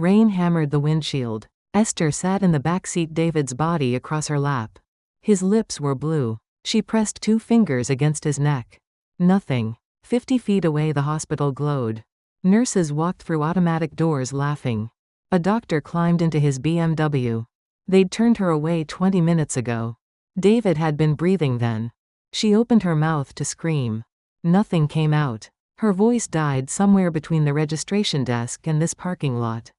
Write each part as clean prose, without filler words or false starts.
Rain hammered the windshield. Esther sat in the back seat, David's body across her lap. His lips were blue. She pressed 2 fingers against his neck. Nothing. 50 feet away the hospital glowed. Nurses walked through automatic doors laughing. A doctor climbed into his BMW. They'd turned her away 20 minutes ago. David had been breathing then. She opened her mouth to scream. Nothing came out. Her voice died somewhere between the registration desk and this parking lot.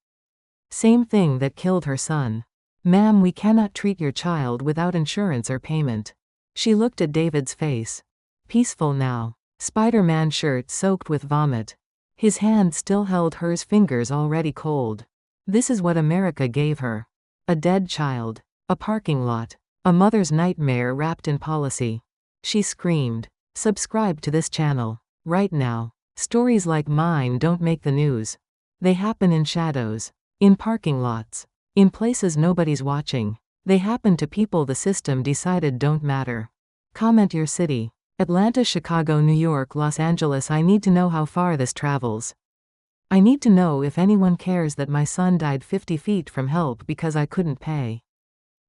Same thing that killed her son. Ma'am, we cannot treat your child without insurance or payment. She looked at David's face. Peaceful now. Spider-Man shirt soaked with vomit. His hand still held hers, fingers already cold. This is what America gave her. A dead child. A parking lot. A mother's nightmare wrapped in policy. She screamed. Subscribe to this channel. Right now. Stories like mine don't make the news. They happen in shadows. In parking lots. In places nobody's watching. They happen to people the system decided don't matter. Comment your city. Atlanta, Chicago, New York, Los Angeles. I need to know how far this travels. I need to know if anyone cares that my son died 50 feet from help because I couldn't pay.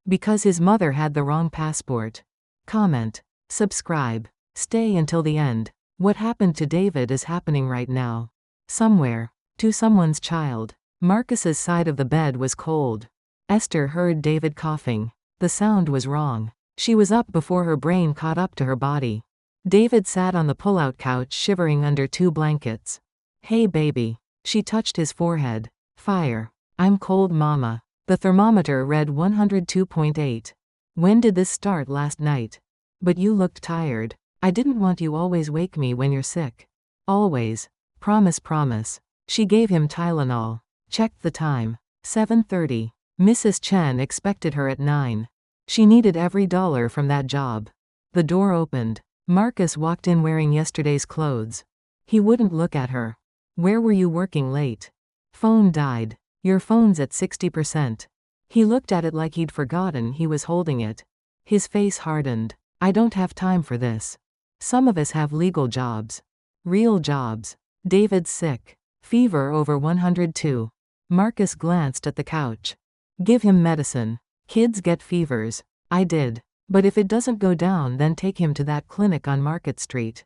Because his mother had the wrong passport. Comment. Subscribe. Stay until the end. What happened to David is happening right now. Somewhere. To someone's child. Marcus's side of the bed was cold. Esther heard David coughing. The sound was wrong. She was up before her brain caught up to her body. David sat on the pull-out couch shivering under 2 blankets. Hey baby. She touched his forehead. Fire. I'm cold, mama. The thermometer read 102.8. When did this start? Last night. But you looked tired. I didn't want you always wake me when you're sick. Always. Promise, promise. She gave him Tylenol. Checked the time. 7:30. Mrs. Chen expected her at 9. She needed every dollar from that job. The door opened. Marcus walked in wearing yesterday's clothes. He wouldn't look at her. Where were you working late? Phone died. Your phone's at 60%. He looked at it like he'd forgotten he was holding it. His face hardened. I don't have time for this. Some of us have legal jobs. Real jobs. David's sick. Fever over 102. Marcus glanced at the couch. Give him medicine. Kids get fevers. I did. But if it doesn't go down, then take him to that clinic on Market Street.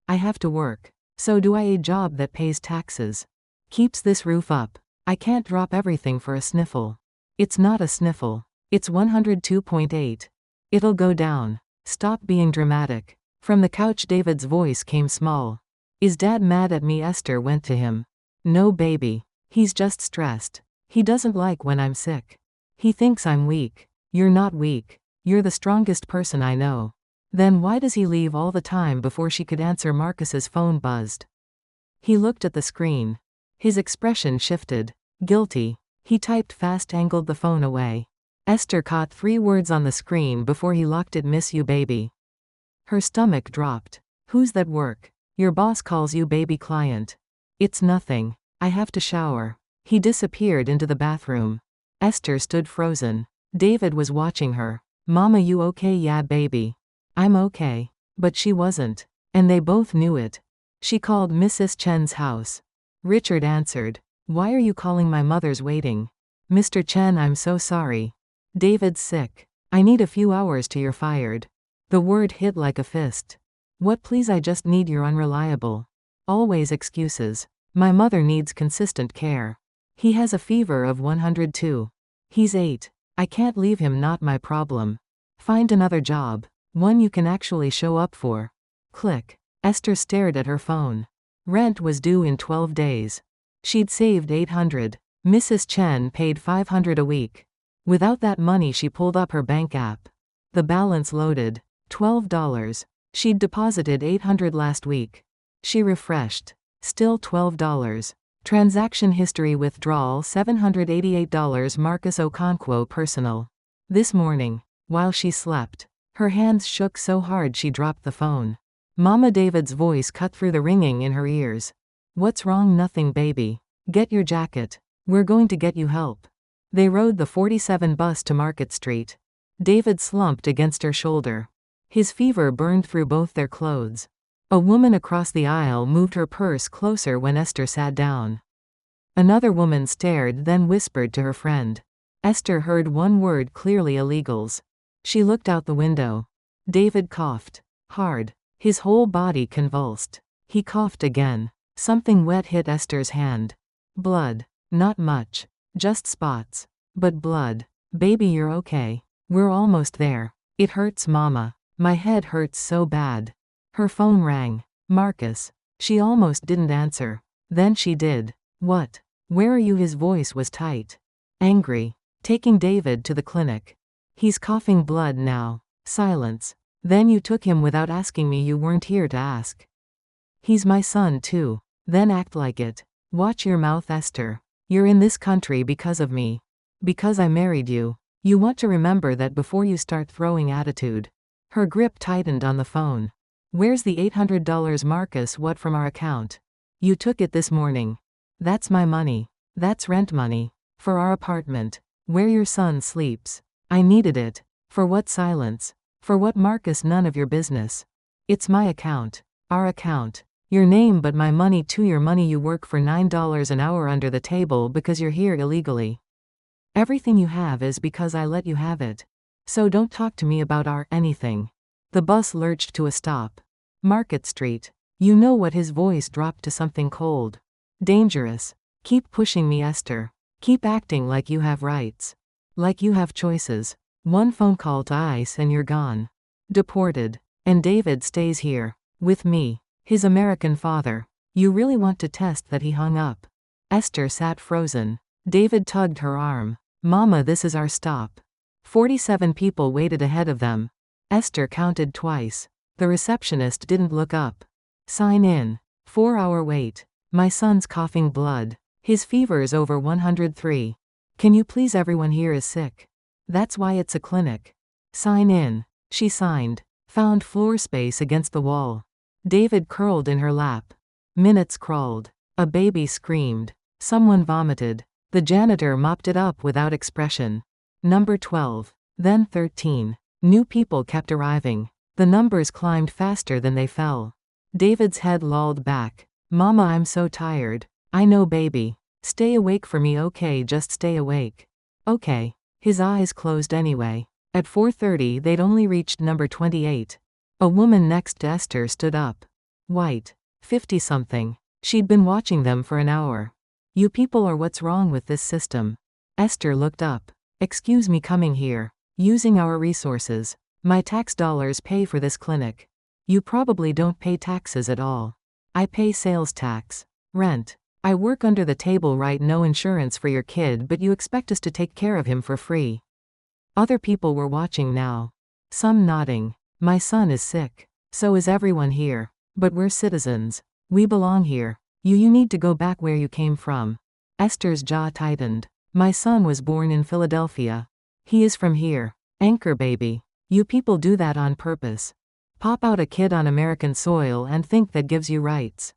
I have to work. So do I. A job that pays taxes. Keeps this roof up. I can't drop everything for a sniffle. It's not a sniffle. It's 102.8. It'll go down. Stop being dramatic. From the couch David's voice came small. Is Dad mad at me? Esther went to him. No baby. He's just stressed. He doesn't like when I'm sick. He thinks I'm weak. You're not weak. You're the strongest person I know. Then why does he leave all the time? Before she could answer, Marcus's phone buzzed. He looked at the screen. His expression shifted. Guilty. He typed fast, angled the phone away. Esther caught 3 words on the screen before he locked it. Miss you, baby. Her stomach dropped. Who's that work? Your boss calls you baby. Client. It's nothing. I have to shower. He disappeared into the bathroom. Esther stood frozen. David was watching her. Mama, you okay? Yeah, baby. I'm okay. But she wasn't. And they both knew it. She called Mrs. Chen's house. Richard answered. Why are you calling? My mother's waiting. Mr. Chen, I'm so sorry. David's sick. I need a few hours till you're fired. The word hit like a fist. What? Please, I just need your unreliable. Always excuses. My mother needs consistent care. He has a fever of 102. He's 8. I can't leave him. Not my problem. Find another job. One you can actually show up for. Click. Esther stared at her phone. Rent was due in 12 days. She'd saved $800. Mrs. Chen paid $500 a week. Without that money, she pulled up her bank app. The balance loaded. $12. She'd deposited $800 last week. She refreshed. Still $12. Transaction history: withdrawal $788. Marcus Okonkwo personal. This morning, while she slept, her hands shook so hard she dropped the phone. Mama, David's voice cut through the ringing in her ears. What's wrong? Nothing, baby. Get your jacket. We're going to get you help. They rode the 47 bus to Market Street. David slumped against her shoulder. His fever burned through both their clothes. A woman across the aisle moved her purse closer when Esther sat down. Another woman stared, then whispered to her friend. Esther heard one word clearly: illegals. She looked out the window. David coughed. Hard. His whole body convulsed. He coughed again. Something wet hit Esther's hand. Blood. Not much. Just spots. But blood. Baby, you're okay. We're almost there. It hurts, Mama. My head hurts so bad. Her phone rang. Marcus. She almost didn't answer. Then she did. What? Where are you? His voice was tight. Angry. Taking David to the clinic. He's coughing blood now. Silence. Then you took him without asking me. You weren't here to ask. He's my son too. Then act like it. Watch your mouth, Esther. You're in this country because of me. Because I married you. You want to remember that before you start throwing attitude. Her grip tightened on the phone. Where's the $800, Marcus? What, from our account? You took it this morning. That's my money. That's rent money. For our apartment. Where your son sleeps. I needed it. For what? Silence. For what, Marcus? None of your business. It's my account. Our account. Your name, but my money too. Your money. You work for $9 an hour under the table because you're here illegally. Everything you have is because I let you have it. So don't talk to me about our anything. The bus lurched to a stop. Market Street. You know what? His voice dropped to something cold. Dangerous. Keep pushing me, Esther. Keep acting like you have rights. Like you have choices. One phone call to ICE and you're gone. Deported. And David stays here. With me. His American father. You really want to test that? He hung up. Esther sat frozen. David tugged her arm. Mama, this is our stop. 47 people waited ahead of them. Esther counted twice. The receptionist didn't look up. Sign in. 4-hour wait. My son's coughing blood. His fever's over 103. Can you please? Everyone here is sick. That's why it's a clinic. Sign in. She signed. Found floor space against the wall. David curled in her lap. Minutes crawled. A baby screamed. Someone vomited. The janitor mopped it up without expression. Number 12. Then 13. New people kept arriving. The numbers climbed faster than they fell. David's head lolled back. Mama, I'm so tired. I know, baby. Stay awake for me, okay? Just stay awake. Okay. His eyes closed anyway. At 4:30 they'd only reached number 28. A woman next to Esther stood up. White. 50-something. She'd been watching them for an hour. You people are what's wrong with this system. Esther looked up. Excuse me, coming here. Using our resources. My tax dollars pay for this clinic. You probably don't pay taxes at all. I pay sales tax. Rent. I work under the table, right? No insurance for your kid, but you expect us to take care of him for free. Other people were watching now. Some nodding. My son is sick. So is everyone here. But we're citizens. We belong here. You need to go back where you came from. Esther's jaw tightened. My son was born in Philadelphia. He is from here. Anchor baby. You people do that on purpose. Pop out a kid on American soil and think that gives you rights.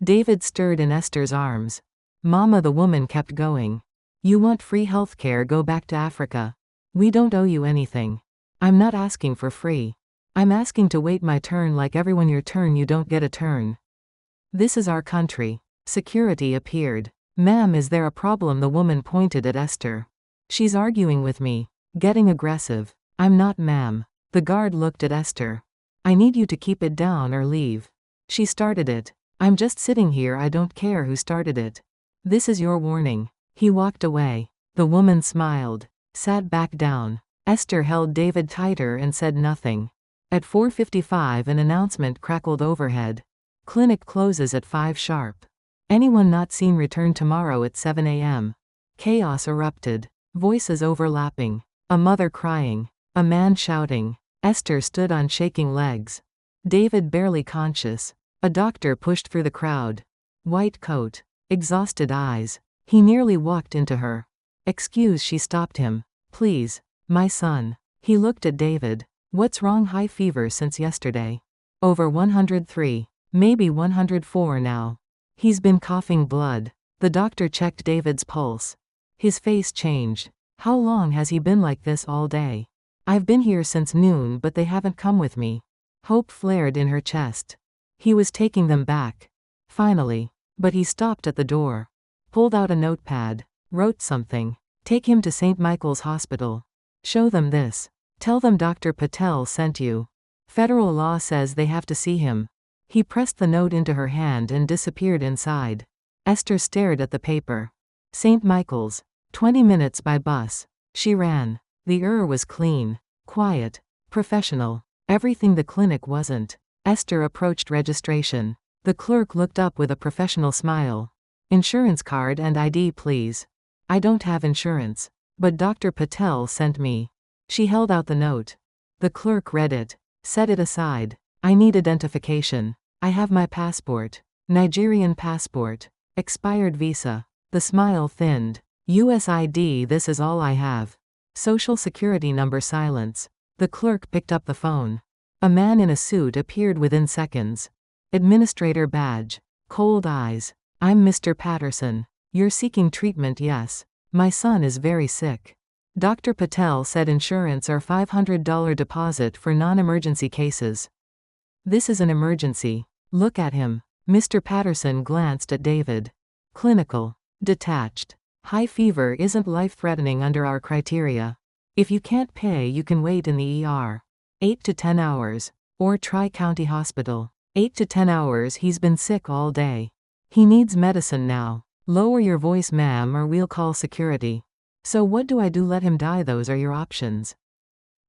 David stirred in Esther's arms. Mama, the woman kept going. You want free healthcare? Go back to Africa. We don't owe you anything. I'm not asking for free. I'm asking to wait my turn like everyone. Your turn, you don't get a turn. This is our country. Security appeared. Ma'am, is there a problem? The woman pointed at Esther. She's arguing with me. Getting aggressive. I'm not, ma'am. The guard looked at Esther. I need you to keep it down or leave. She started it. I'm just sitting here. I don't care who started it. This is your warning. He walked away. The woman smiled. Sat back down. Esther held David tighter and said nothing. At 4:55 an announcement crackled overhead. Clinic closes at 5 sharp. Anyone not seen return tomorrow at 7 a.m. Chaos erupted. Voices overlapping. A mother crying. A man shouting. Esther stood on shaking legs. David barely conscious. A doctor pushed through the crowd. White coat. Exhausted eyes. He nearly walked into her. Excuse, she stopped him. Please. My son. He looked at David. What's wrong? High fever since yesterday. Over 103. Maybe 104 now. He's been coughing blood. The doctor checked David's pulse. His face changed. How long has he been like this? All day. I've been here since noon, but they haven't come with me. Hope flared in her chest. He was taking them back. Finally. But he stopped at the door. Pulled out a notepad. Wrote something. Take him to St. Michael's Hospital. Show them this. Tell them Dr. Patel sent you. Federal law says they have to see him. He pressed the note into her hand and disappeared inside. Esther stared at the paper. St. Michael's. 20 minutes by bus. She ran. The was clean. Quiet. Professional. Everything the clinic wasn't. Esther approached registration. The clerk looked up with a professional smile. Insurance card and ID, please. I don't have insurance. But Dr. Patel sent me. She held out the note. The clerk read it. Set it aside. I need identification. I have my passport. Nigerian passport. Expired visa. The smile thinned. US ID, this is all I have. Social security number, silence. The clerk picked up the phone. A man in a suit appeared within seconds. Administrator badge. Cold eyes. I'm Mr. Patterson. You're seeking treatment, yes. My son is very sick. Dr. Patel said insurance or $500 deposit for non-emergency cases. This is an emergency. Look at him. Mr. Patterson glanced at David. Clinical. Detached. High fever isn't life-threatening under our criteria. If you can't pay, you can wait in the ER. 8 to 10 hours. Or try County Hospital. 8 to 10 hours, he's been sick all day. He needs medicine now. Lower your voice, ma'am, or we'll call security. So what do I do? Let him die? Those are your options.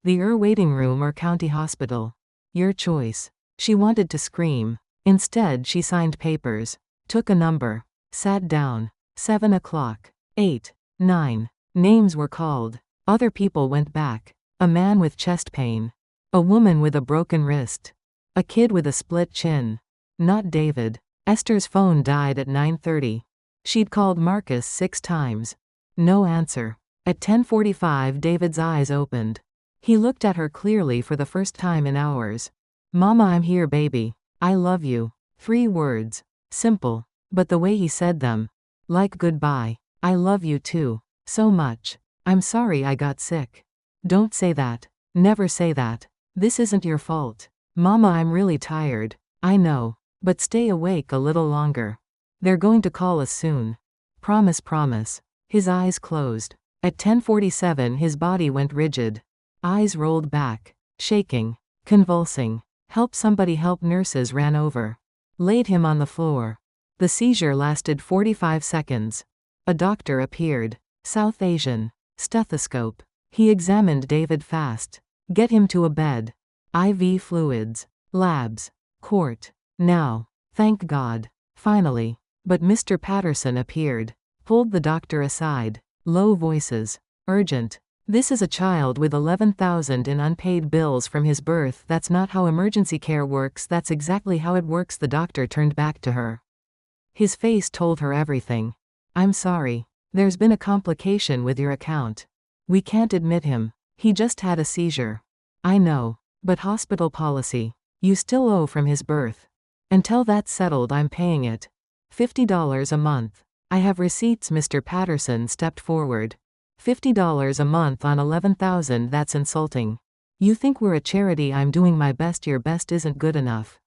The waiting room or County Hospital. Your choice. She wanted to scream. Instead, she signed papers. Took a number. Sat down. 7 o'clock. 8. 9. Names were called. Other people went back. A man with chest pain. A woman with a broken wrist. A kid with a split chin. Not David. Esther's phone died at 9:30. She'd called Marcus 6 times. No answer. At 10:45, David's eyes opened. He looked at her clearly for the first time in hours. Mama, I'm here, baby. I love you. 3 words. Simple. But the way he said them. Like goodbye. I love you too. So much. I'm sorry I got sick. Don't say that. Never say that. This isn't your fault. Mama, I'm really tired. I know. But stay awake a little longer. They're going to call us soon. Promise, promise. His eyes closed. At 10:47, his body went rigid. Eyes rolled back. Shaking. Convulsing. Help somebody help, nurses ran over. Laid him on the floor. The seizure lasted 45 seconds. A doctor appeared. South Asian. Stethoscope. He examined David fast. Get him to a bed. IV fluids. Labs. Court. Now. Thank God. Finally. But Mr. Patterson appeared. Pulled the doctor aside. Low voices. Urgent. This is a child with $11,000 in unpaid bills from his birth. That's not how emergency care works. That's exactly how it works. The doctor turned back to her. His face told her everything. I'm sorry. There's been a complication with your account. We can't admit him. He just had a seizure. I know. But hospital policy. You still owe from his birth. Until that's settled, I'm paying it. $50 a month. I have receipts. Mr. Patterson stepped forward. $50 a month on $11,000, that's insulting. You think we're a charity? I'm doing my best. Your best isn't good enough.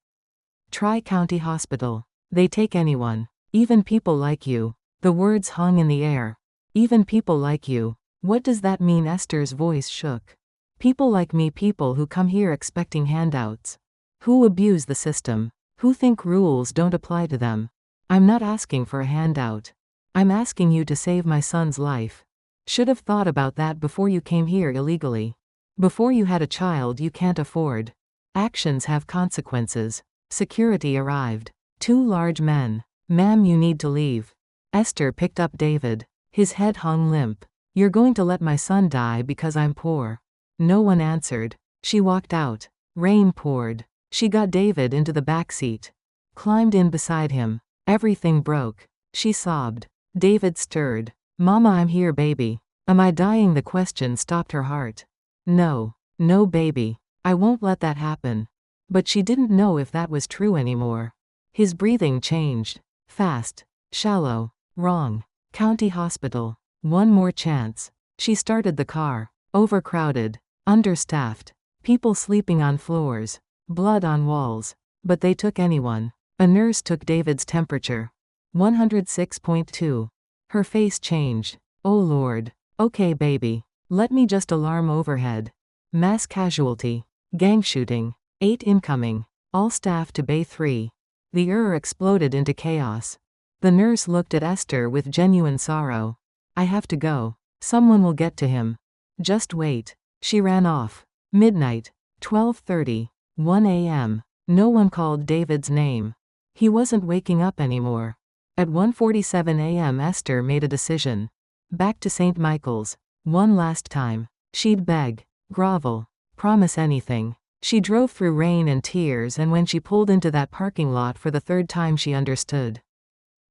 Try County Hospital. They take anyone. Even people like you. The words hung in the air. Even people like you. What does that mean? Esther's voice shook. People like me, people who come here expecting handouts. Who abuse the system. Who think rules don't apply to them. I'm not asking for a handout. I'm asking you to save my son's life. Should have thought about that before you came here illegally. Before you had a child you can't afford. Actions have consequences. Security arrived. 2 large men. Ma'am, you need to leave. Esther picked up David. His head hung limp. You're going to let my son die because I'm poor. No one answered. She walked out. Rain poured. She got David into the back seat. Climbed in beside him. Everything broke. She sobbed. David stirred. Mama, I'm here, baby. Am I dying? The question stopped her heart. No. No, baby. I won't let that happen. But she didn't know if that was true anymore. His breathing changed. Fast. Shallow. Wrong. County Hospital. One more chance. She started the car. Overcrowded. Understaffed. People sleeping on floors. Blood on walls. But they took anyone. A nurse took David's temperature. 106.2. Her face changed. Oh Lord. Okay baby. Let me just alarm overhead. Mass casualty. Gang shooting. 8 incoming. All staff to Bay 3. The exploded into chaos. The nurse looked at Esther with genuine sorrow. I have to go. Someone will get to him. Just wait. She ran off. Midnight. 12:30. 1 a.m. No one called David's name. He wasn't waking up anymore. At 1:47 a.m. Esther made a decision. Back to St. Michael's. One last time. She'd beg, grovel, promise anything. She drove through rain and tears, and when she pulled into that parking lot for the third time she understood.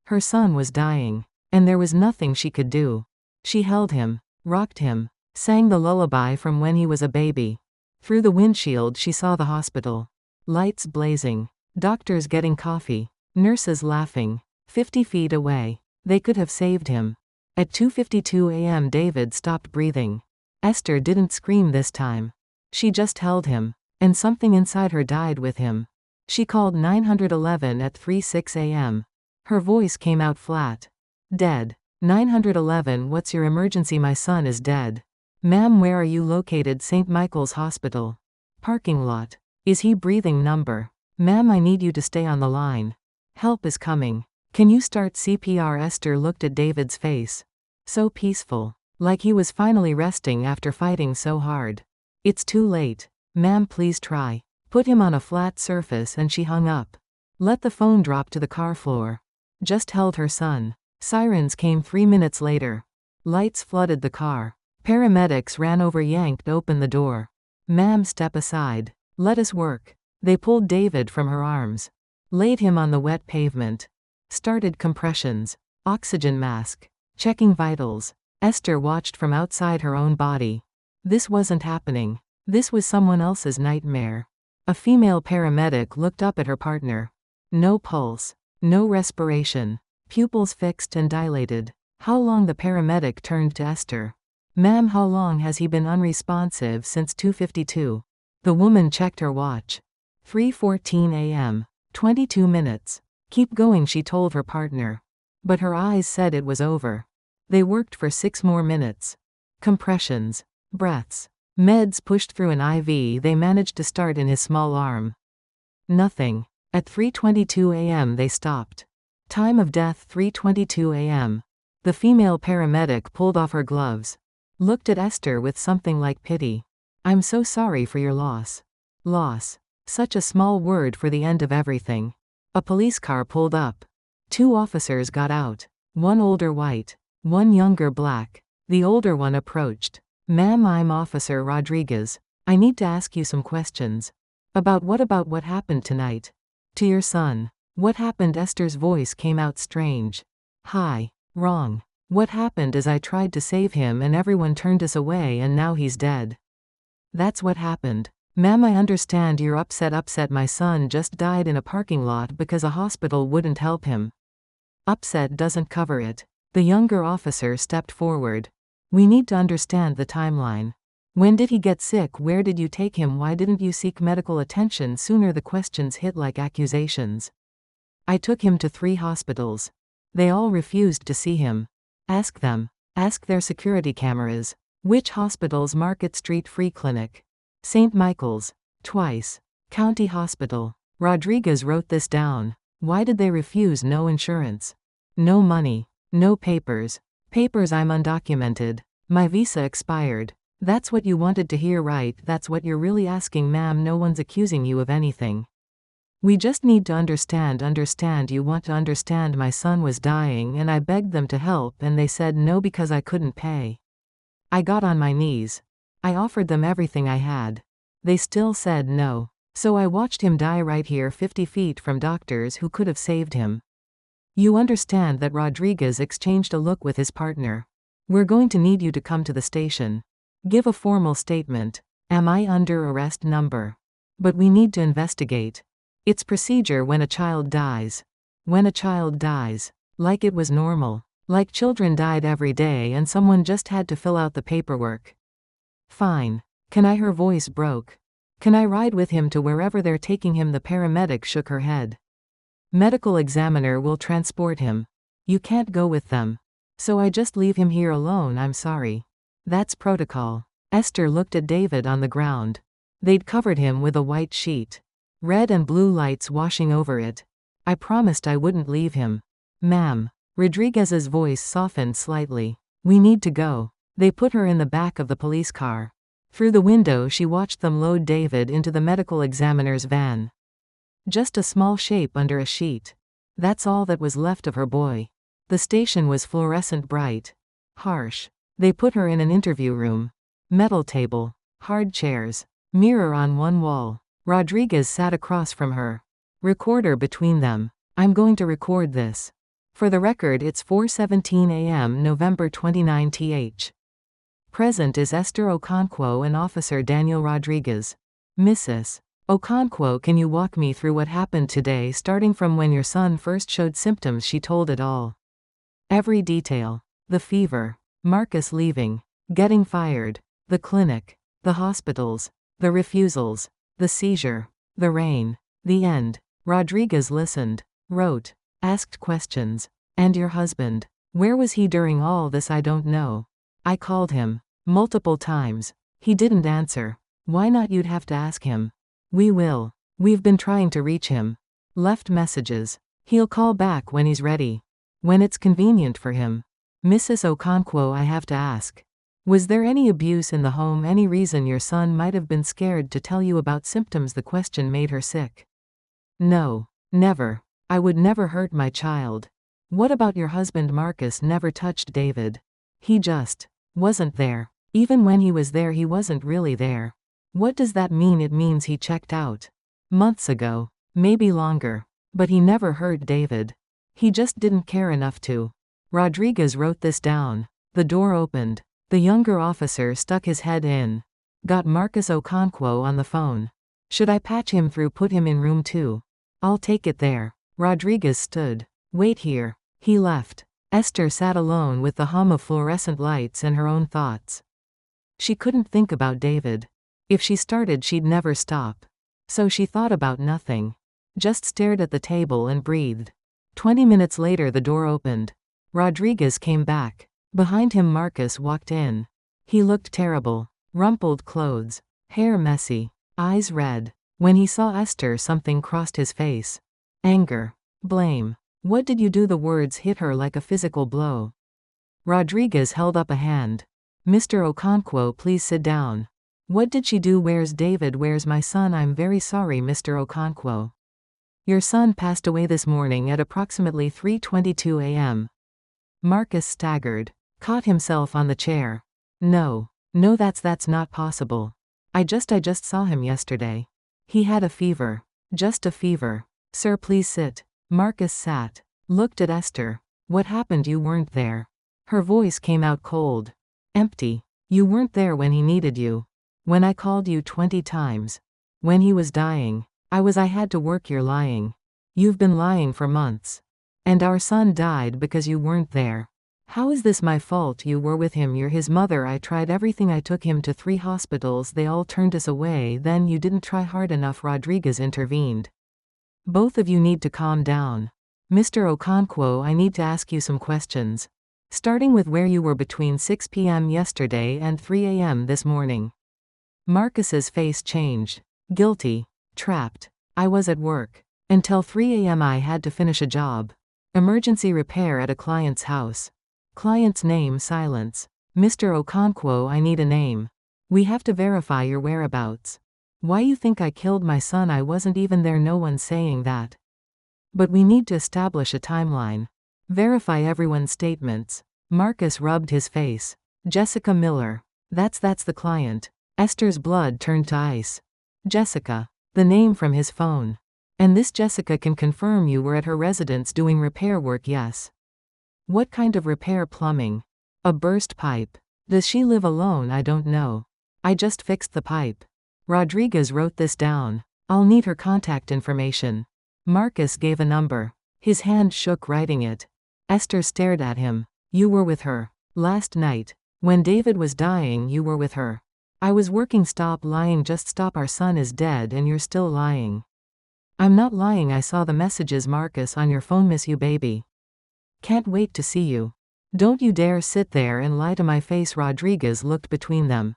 Her son was dying, and there was nothing she could do. She held him, rocked him, sang the lullaby from when he was a baby. Through the windshield she saw the hospital. Lights blazing. Doctors getting coffee. Nurses laughing. 50 feet away. They could have saved him. At 2:52 a.m. David stopped breathing. Esther didn't scream this time. She just held him, and something inside her died with him. She called 911 at 3:06 a.m. Her voice came out flat. Dead. 911, what's your emergency? My son is dead. Ma'am, where are you located? St. Michael's Hospital. Parking lot. Is he breathing? Number. Ma'am, I need you to stay on the line. Help is coming. Can you start CPR? Esther looked at David's face. So peaceful. Like he was finally resting after fighting so hard. It's too late. Ma'am, please try. Put him on a flat surface, and she hung up. Let the phone drop to the car floor. Just held her son. Sirens came 3 minutes later. Lights flooded the car. Paramedics ran over, yanked open the door. Ma'am, step aside. Let us work. They pulled David from her arms. Laid him on the wet pavement. Started compressions. Oxygen mask. Checking vitals. Esther watched from outside her own body. This wasn't happening. This was someone else's nightmare. A female paramedic looked up at her partner. No pulse. No respiration. Pupils fixed and dilated. How long? The paramedic turned to Esther. Ma'am, how long has he been unresponsive? Since 2:52. The woman checked her watch. 3:14 a.m. 22 minutes. Keep going, she told her partner. But her eyes said it was over. They worked for 6 more minutes. Compressions. Breaths. Meds pushed through an IV they managed to start in his small arm. Nothing. At 3:22 a.m. they stopped. Time of death 3:22 a.m. The female paramedic pulled off her gloves. Looked at Esther with something like pity. I'm so sorry for your loss. Loss. Such a small word for the end of everything. A police car pulled up. 2 officers got out. One older white. One younger black. The older one approached. Ma'am, I'm Officer Rodriguez. I need to ask you some questions. About what happened tonight? To your son. What happened? Esther's voice came out strange. Hi. Wrong. What happened is I tried to save him and everyone turned us away and now he's dead. That's what happened. Ma'am, I understand you're upset. My son just died in a parking lot because a hospital wouldn't help him. Upset doesn't cover it. The younger officer stepped forward. We need to understand the timeline. When did he get sick? Where did you take him? Why didn't you seek medical attention sooner? The questions hit like accusations. I took him to 3 hospitals. They all refused to see him. Ask them. Ask their security cameras. Which hospitals? Market Street Free Clinic. St. Michael's. Twice. County Hospital. Rodriguez wrote this down. Why did they refuse? No insurance. No money. No papers. Papers. I'm undocumented. My visa expired. That's what you wanted to hear, right? That's what you're really asking. Ma'am, no one's accusing you of anything. We just need to understand. You want to understand. My son was dying and I begged them to help and they said no because I couldn't pay. I got on my knees. I offered them everything I had. They still said no. So I watched him die right here 50 feet from doctors who could have saved him. You understand that? Rodriguez exchanged a look with his partner. We're going to need you to come to the station. Give a formal statement. Am I under arrest? Number. But we need to investigate. It's procedure when a child dies. When a child dies. Like it was normal. Like children died every day and someone just had to fill out the paperwork. Fine. Can I? Her voice broke. Can I ride with him to wherever they're taking him? The paramedic shook her head. Medical examiner will transport him. You can't go with them. So I just leave him here alone? I'm sorry. That's protocol. Esther looked at David on the ground. They'd covered him with a white sheet. Red and blue lights washing over it. I promised I wouldn't leave him. Ma'am. Rodriguez's voice softened slightly. We need to go. They put her in the back of the police car. Through the window she watched them load David into the medical examiner's van. Just a small shape under a sheet. That's all that was left of her boy. The station was fluorescent bright. Harsh. They put her in an interview room. Metal table. Hard chairs. Mirror on one wall. Rodriguez sat across from her. Recorder between them. I'm going to record this. For the record, it's 4:17 a.m. November 29 th. Present is Esther Okonkwo and Officer Daniel Rodriguez. Mrs. Okonkwo, can you walk me through what happened today, starting from when your son first showed symptoms? She told it all. Every detail. The fever. Marcus leaving. Getting fired. The clinic. The hospitals. The refusals. The seizure. The rain. The end. Rodriguez listened. Wrote. Asked questions. And your husband? Where was he during all this? I don't know. I called him. Multiple times. He didn't answer. Why not? You'd have to ask him. We will. We've been trying to reach him. Left messages. He'll call back when he's ready. When it's convenient for him. Mrs. Okonkwo, I have to ask. Was there any abuse in the home? Any reason your son might have been scared to tell you about symptoms? The question made her sick. No. Never. I would never hurt my child. What about your husband? Marcus never touched David. He just wasn't there. Even when he was there, he wasn't really there. What does that mean? It means he checked out. Months ago. Maybe longer. But he never hurt David. He just didn't care enough to. Rodriguez wrote this down. The door opened. The younger officer stuck his head in. Got Marcus Okonkwo on the phone. Should I patch him through? Put him in room 2. I'll take it there. Rodriguez stood. Wait here. He left. Esther sat alone with the hum of fluorescent lights and her own thoughts. She couldn't think about David. If she started, she'd never stop. So she thought about nothing. Just stared at the table and breathed. 20 minutes later the door opened. Rodriguez came back. Behind him Marcus walked in. He looked terrible. Rumpled clothes. Hair messy. Eyes red. When he saw Esther, something crossed his face. Anger. Blame. What did you do? The words hit her like a physical blow. Rodriguez held up a hand. Mr. Okonkwo, please sit down. What did she do? Where's David? Where's my son? I'm very sorry, Mr. Okonkwo. Your son passed away this morning at approximately 3:22 a.m. Marcus staggered. Caught himself on the chair. No, that's not possible. I just saw him yesterday. He had a fever. Just a fever. Sir, please sit. Marcus sat. Looked at Esther. What happened? You weren't there. Her voice came out cold. Empty. You weren't there when he needed you. When I called you 20 times. When he was dying. I had to work. You're lying. You've been lying for months. And our son died because you weren't there. How is this my fault? You were with him. You're his mother. I tried everything. I took him to 3 hospitals. They all turned us away. Then you didn't try hard enough. Rodriguez intervened. Both of you need to calm down. Mr. Okonkwo, I need to ask you some questions. Starting with where you were between 6 p.m. yesterday and 3 a.m. this morning. Marcus's face changed. Guilty. Trapped. I was at work. Until 3 a.m. I had to finish a job. Emergency repair at a client's house. Client's name. Silence. Mr. Okonkwo, I need a name. We have to verify your whereabouts. Why you think I killed my son? I wasn't even there. No one's saying that. But we need to establish a timeline. Verify everyone's statements. Marcus rubbed his face. Jessica Miller. That's the client. Esther's blood turned to ice. Jessica. The name from his phone. And this Jessica can confirm you were at her residence doing repair work? Yes. What kind of repair? Plumbing. A burst pipe. Does she live alone? I don't know. I just fixed the pipe. Rodriguez wrote this down. I'll need her contact information. Marcus gave a number. His hand shook writing it. Esther stared at him. You were with her. Last night. When David was dying, you were with her. I was working. Stop lying. Just stop. Our son is dead and you're still lying. I'm not lying. I saw the messages. Marcus, on your phone. Miss you, baby. Can't wait to see you. Don't you dare sit there and lie to my face. Rodriguez looked between them.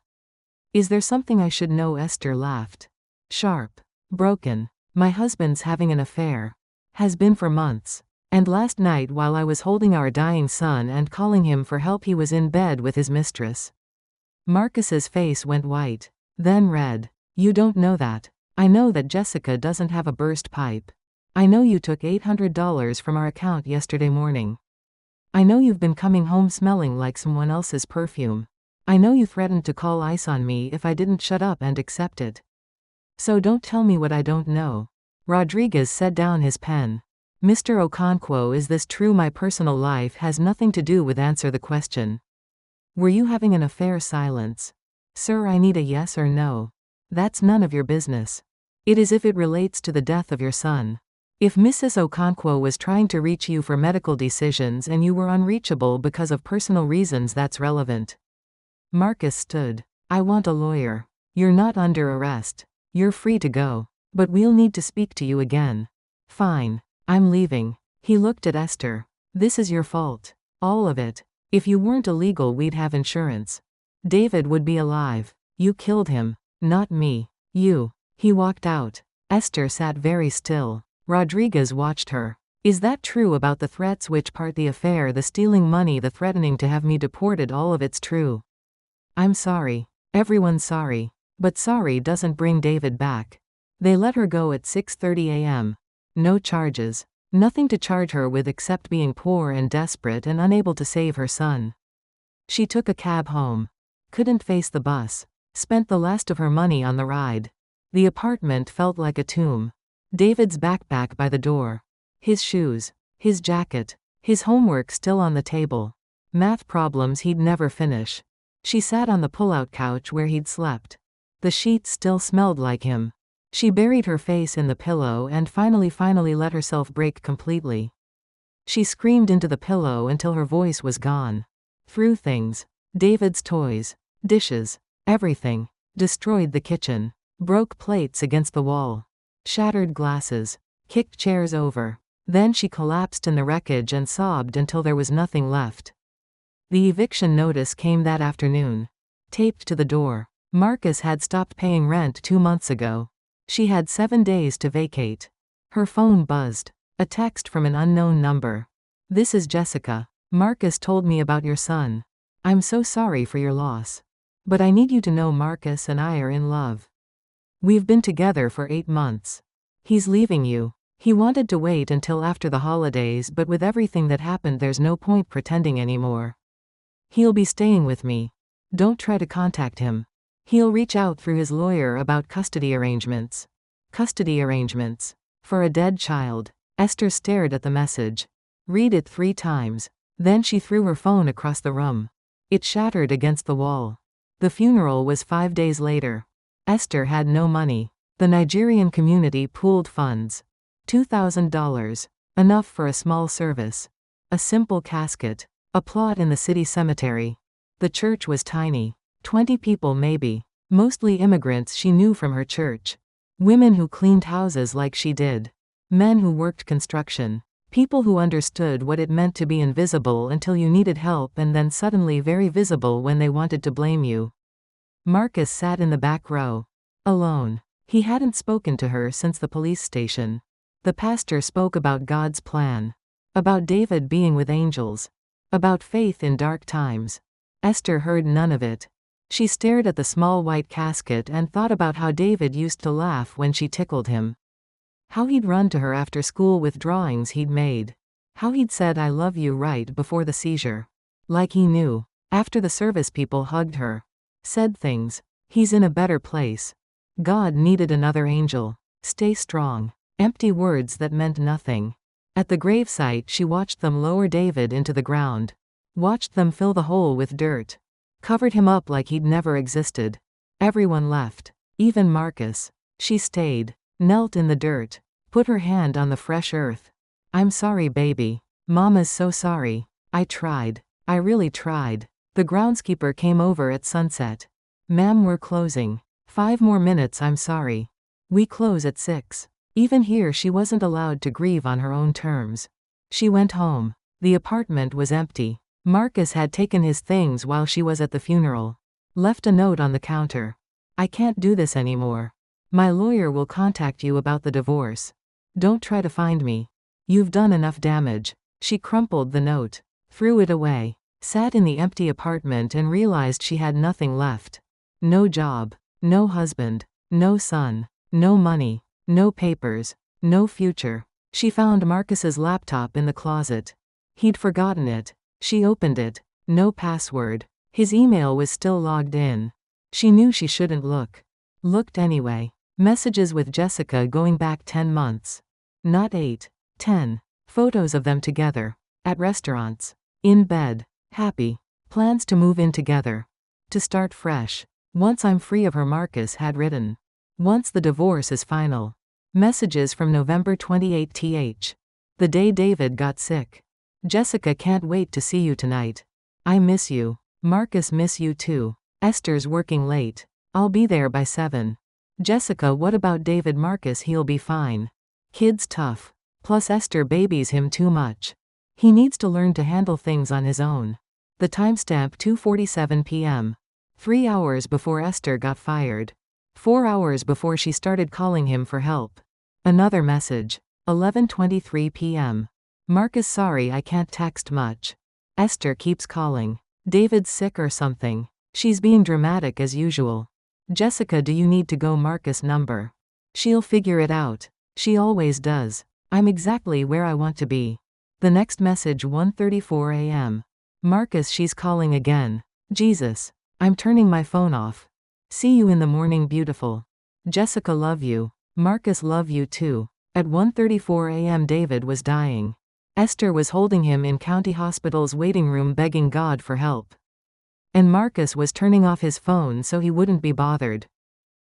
Is there something I should know? Esther laughed. Sharp. Broken. My husband's having an affair. Has been for months. And last night while I was holding our dying son and calling him for help he was in bed with his mistress. Marcus's face went white. Then red. You don't know that. I know that Jessica doesn't have a burst pipe. I know you took $800 from our account yesterday morning. I know you've been coming home smelling like someone else's perfume. I know you threatened to call ICE on me if I didn't shut up and accept it. So don't tell me what I don't know. Rodriguez set down his pen. Mr. Okonkwo, is this true? My personal life has nothing to do with answer the question. Were you having an affair? Silence. Sir, I need a yes or no. That's none of your business. It is if it relates to the death of your son. If Mrs. Okonkwo was trying to reach you for medical decisions and you were unreachable because of personal reasons, that's relevant. Marcus stood. I want a lawyer. You're not under arrest. You're free to go. But we'll need to speak to you again. Fine. I'm leaving. He looked at Esther. This is your fault. All of it. If you weren't illegal, we'd have insurance. David would be alive. You killed him. Not me. You. He walked out. Esther sat very still. Rodriguez watched her. Is that true about the threats? Which part? The affair, the stealing money, the threatening to have me deported? All of it's true. I'm sorry. Everyone's sorry. But sorry doesn't bring David back. They let her go at 6:30 a.m. No charges. Nothing to charge her with except being poor and desperate and unable to save her son. She took a cab home. Couldn't face the bus. Spent the last of her money on the ride. The apartment felt like a tomb. David's backpack by the door. His shoes. His jacket. His homework still on the table. Math problems he'd never finish. She sat on the pull-out couch where he'd slept. The sheets still smelled like him. She buried her face in the pillow and finally let herself break completely. She screamed into the pillow until her voice was gone. Threw things. David's toys. Dishes. Everything. Destroyed the kitchen. Broke plates against the wall. Shattered glasses. Kicked chairs over. Then she collapsed in the wreckage and sobbed until there was nothing left. The eviction notice came that afternoon. Taped to the door. Marcus had stopped paying rent 2 months ago. She had 7 days to vacate. Her phone buzzed. A text from an unknown number. This is Jessica. Marcus told me about your son. I'm so sorry for your loss. But I need you to know Marcus and I are in love. We've been together for 8 months. He's leaving you. He wanted to wait until after the holidays, but with everything that happened there's no point pretending anymore. He'll be staying with me. Don't try to contact him. He'll reach out through his lawyer about custody arrangements. Custody arrangements. For a dead child. Esther stared at the message. Read it 3 times. Then she threw her phone across the room. It shattered against the wall. The funeral was 5 days later. Esther had no money. The Nigerian community pooled funds. $2,000. Enough for a small service. A simple casket. A plot in the city cemetery. The church was tiny. 20 people maybe. Mostly immigrants she knew from her church. Women who cleaned houses like she did. Men who worked construction. People who understood what it meant to be invisible until you needed help and then suddenly very visible when they wanted to blame you. Marcus sat in the back row. Alone. He hadn't spoken to her since the police station. The pastor spoke about God's plan. About David being with angels. About faith in dark times. Esther heard none of it. She stared at the small white casket and thought about how David used to laugh when she tickled him. How he'd run to her after school with drawings he'd made. How he'd said I love you right before the seizure. Like he knew. After the service people hugged her. Said things. He's in a better place. God needed another angel. Stay strong. Empty words that meant nothing. At the gravesite she watched them lower David into the ground. Watched them fill the hole with dirt. Covered him up like he'd never existed. Everyone left. Even Marcus. She stayed. Knelt in the dirt. Put her hand on the fresh earth. I'm sorry, baby. Mama's so sorry. I tried. I really tried. The groundskeeper came over at sunset. Ma'am, we're closing. 5 more minutes, I'm sorry. We close at 6. Even here she wasn't allowed to grieve on her own terms. She went home. The apartment was empty. Marcus had taken his things while she was at the funeral. Left a note on the counter. I can't do this anymore. My lawyer will contact you about the divorce. Don't try to find me. You've done enough damage. She crumpled the note, threw it away, sat in the empty apartment and realized she had nothing left. No job, no husband, no son, no money, no papers, no future. She found Marcus's laptop in the closet. He'd forgotten it. She opened it. No password. His email was still logged in. She knew she shouldn't look. Looked anyway. Messages with Jessica going back 10 months. Not 8. 10. Photos of them together. At restaurants. In bed. Happy. Plans to move in together. To start fresh. Once I'm free of her, Marcus had written. Once the divorce is final. Messages from November 28th. The day David got sick. Jessica can't wait to see you tonight. I miss you. Marcus miss you too. Esther's working late. I'll be there by 7. Jessica, what about David? Marcus, he'll be fine. Kid's tough. Plus Esther babies him too much. He needs to learn to handle things on his own. The timestamp 2:47 p.m. 3 hours before Esther got fired. 4 hours before she started calling him for help. Another message. 11:23 p.m. Marcus, sorry I can't text much. Esther keeps calling. David's sick or something. She's being dramatic as usual. Jessica, do you need to go? Marcus, number. She'll figure it out. She always does. I'm exactly where I want to be. The next message 1:34 a.m. Marcus, she's calling again. Jesus. I'm turning my phone off. See you in the morning, beautiful. Jessica, love you. Marcus, love you too. At 1:34 a.m. David was dying. Esther was holding him in county hospital's waiting room begging God for help. And Marcus was turning off his phone so he wouldn't be bothered.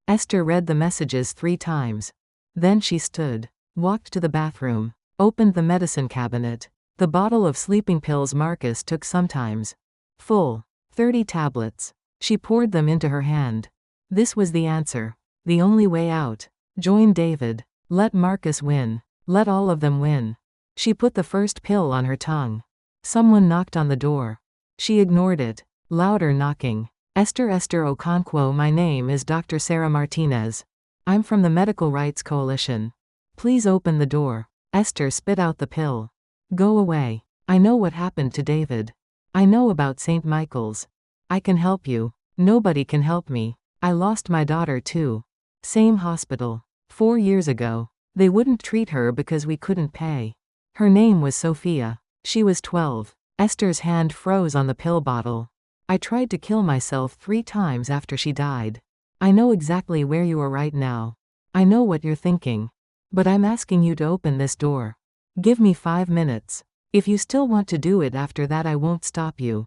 Esther read the messages 3 times. Then she stood, walked to the bathroom, opened the medicine cabinet. The bottle of sleeping pills Marcus took sometimes. Full. 30 tablets. She poured them into her hand. This was the answer. The only way out. Join David. Let Marcus win. Let all of them win. She put the first pill on her tongue. Someone knocked on the door. She ignored it. Louder knocking. Esther Okonkwo, my name is Dr. Sarah Martinez. I'm from the Medical Rights Coalition. Please open the door. Esther spit out the pill. Go away. I know what happened to David. I know about St. Michael's. I can help you. Nobody can help me. I lost my daughter too. Same hospital. 4 years ago. They wouldn't treat her because we couldn't pay. Her name was Sophia. She was 12. Esther's hand froze on the pill bottle. I tried to kill myself 3 times after she died. I know exactly where you are right now. I know what you're thinking. But I'm asking you to open this door. Give me 5 minutes. If you still want to do it after that, I won't stop you.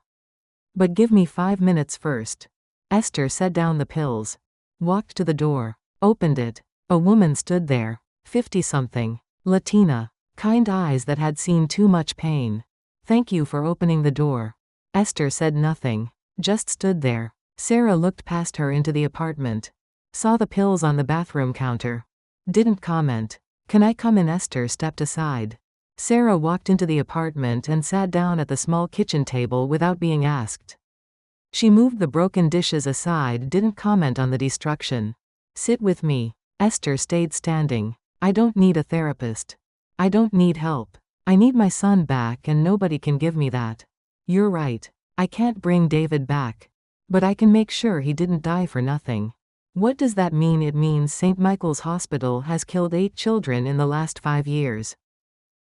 But give me 5 minutes first. Esther set down the pills. Walked to the door. Opened it. A woman stood there. 50-something. Latina. Kind eyes that had seen too much pain. Thank you for opening the door. Esther said nothing. Just stood there. Sarah looked past her into the apartment. Saw the pills on the bathroom counter. Didn't comment. Can I come in? Esther stepped aside. Sarah walked into the apartment and sat down at the small kitchen table without being asked. She moved the broken dishes aside, didn't comment on the destruction. Sit with me. Esther stayed standing. I don't need a therapist. I don't need help. I need my son back and nobody can give me that. You're right. I can't bring David back. But I can make sure he didn't die for nothing. What does that mean? It means St. Michael's Hospital has killed 8 children in the last 5 years.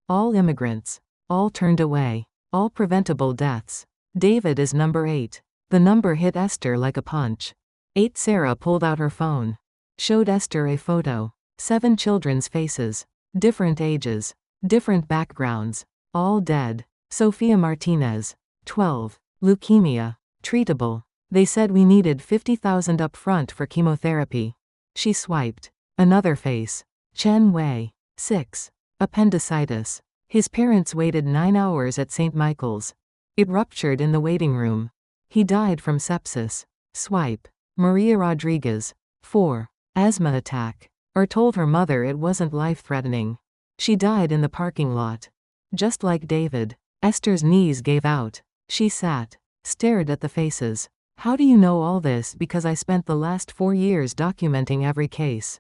All immigrants. All turned away. All preventable deaths. David is number 8. The number hit Esther like a punch. 8. Sarah pulled out her phone. Showed Esther a photo. 7 children's faces. Different ages. Different backgrounds. All dead. Sophia Martinez. 12. Leukemia. Treatable. They said we needed $50,000 up front for chemotherapy. She swiped. Another face. Chen Wei. 6. Appendicitis. His parents waited 9 hours at St. Michael's. It ruptured in the waiting room. He died from sepsis. Swipe. Maria Rodriguez. 4. Asthma attack. Or told her mother it wasn't life-threatening. She died in the parking lot. Just like David. Esther's knees gave out. She sat, stared at the faces. How do you know all this? Because I spent the last 4 years documenting every case.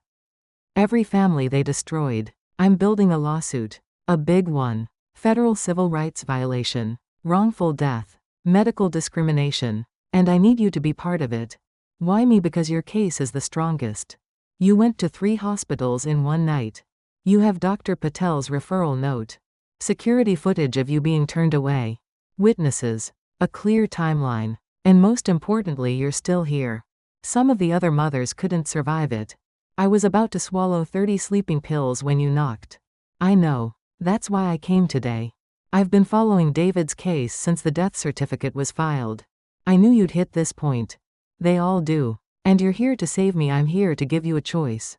Every family they destroyed. I'm building a lawsuit. A big one. Federal civil rights violation. Wrongful death. Medical discrimination. And I need you to be part of it. Why me? Because your case is the strongest. You went to 3 hospitals in one night. You have Dr. Patel's referral note. Security footage of you being turned away. Witnesses. A clear timeline. And most importantly, you're still here. Some of the other mothers couldn't survive it. I was about to swallow 30 sleeping pills when you knocked. I know. That's why I came today. I've been following David's case since the death certificate was filed. I knew you'd hit this point. They all do. And you're here to save me. I'm here to give you a choice.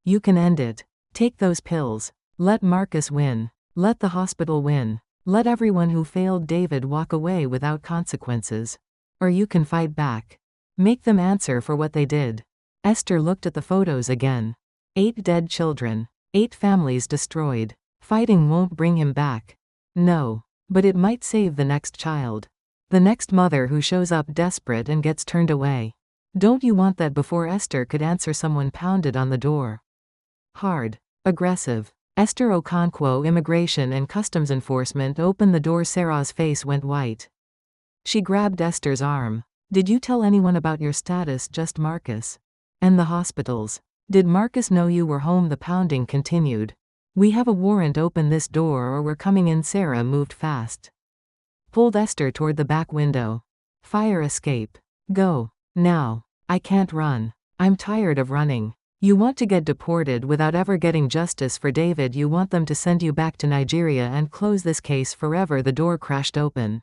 You can end it. Take those pills. Let Marcus win. Let the hospital win. Let everyone who failed David walk away without consequences. Or you can fight back. Make them answer for what they did. Esther looked at the photos again. 8 dead children. 8 families destroyed. Fighting won't bring him back. No. But it might save the next child. The next mother who shows up desperate and gets turned away. Don't you want that? Before Esther could answer, someone pounded on the door. Hard. Aggressive. Esther Okonkwo, Immigration and Customs Enforcement, opened the door. Sarah's face went white. She grabbed Esther's arm. Did you tell anyone about your status? Just Marcus. And the hospitals. Did Marcus know you were home? The pounding continued. We have a warrant. Open this door or we're coming in. Sarah moved fast. Pulled Esther toward the back window. Fire escape. Go. Now. I can't run. I'm tired of running. You want to get deported without ever getting justice for David. You want them to send you back to Nigeria and close this case forever. The door crashed open.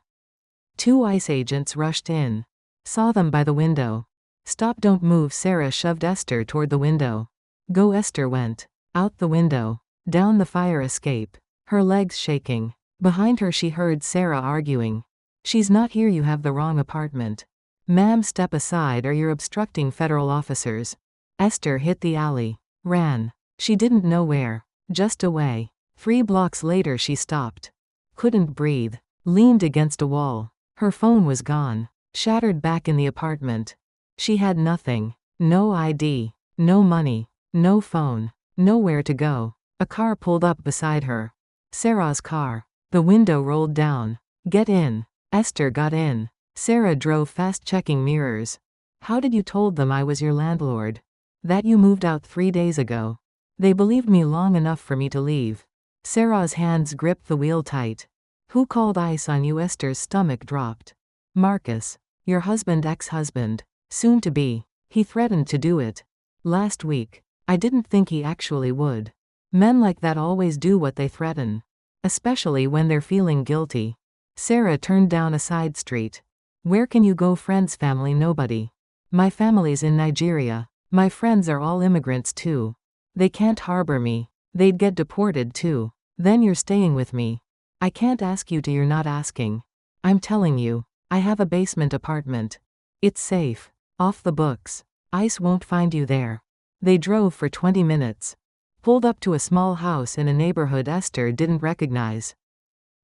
2 ICE agents rushed in. Saw them by the window. Stop, don't move. Sarah shoved Esther toward the window. Go. Esther went. Out the window. Down the fire escape. Her legs shaking. Behind her she heard Sarah arguing. She's not here. You have the wrong apartment. Ma'am, step aside or you're obstructing federal officers. Esther hit the alley. Ran. She didn't know where. Just away. 3 blocks later she stopped. Couldn't breathe. Leaned against a wall. Her phone was gone. Shattered. Back in the apartment. She had nothing. No ID. No money. No phone. Nowhere to go. A car pulled up beside her. Sarah's car. The window rolled down. Get in. Esther got in. Sarah drove fast, checking mirrors. How did you told them I was your landlord? That you moved out 3 days ago. They believed me long enough for me to leave. Sarah's hands gripped the wheel tight. Who called ICE on you? Esther's stomach dropped. Marcus. Your husband, ex-husband. Soon to be. He threatened to do it. Last week. I didn't think he actually would. Men like that always do what they threaten. Especially when they're feeling guilty. Sarah turned down a side street. Where can you go? Friends, family, nobody. My family's in Nigeria. My friends are all immigrants too. They can't harbor me. They'd get deported too. Then you're staying with me. I can't ask you to. You're not asking. I'm telling you. I have a basement apartment. It's safe. Off the books. ICE won't find you there. They drove for 20 minutes. Pulled up to a small house in a neighborhood Esther didn't recognize.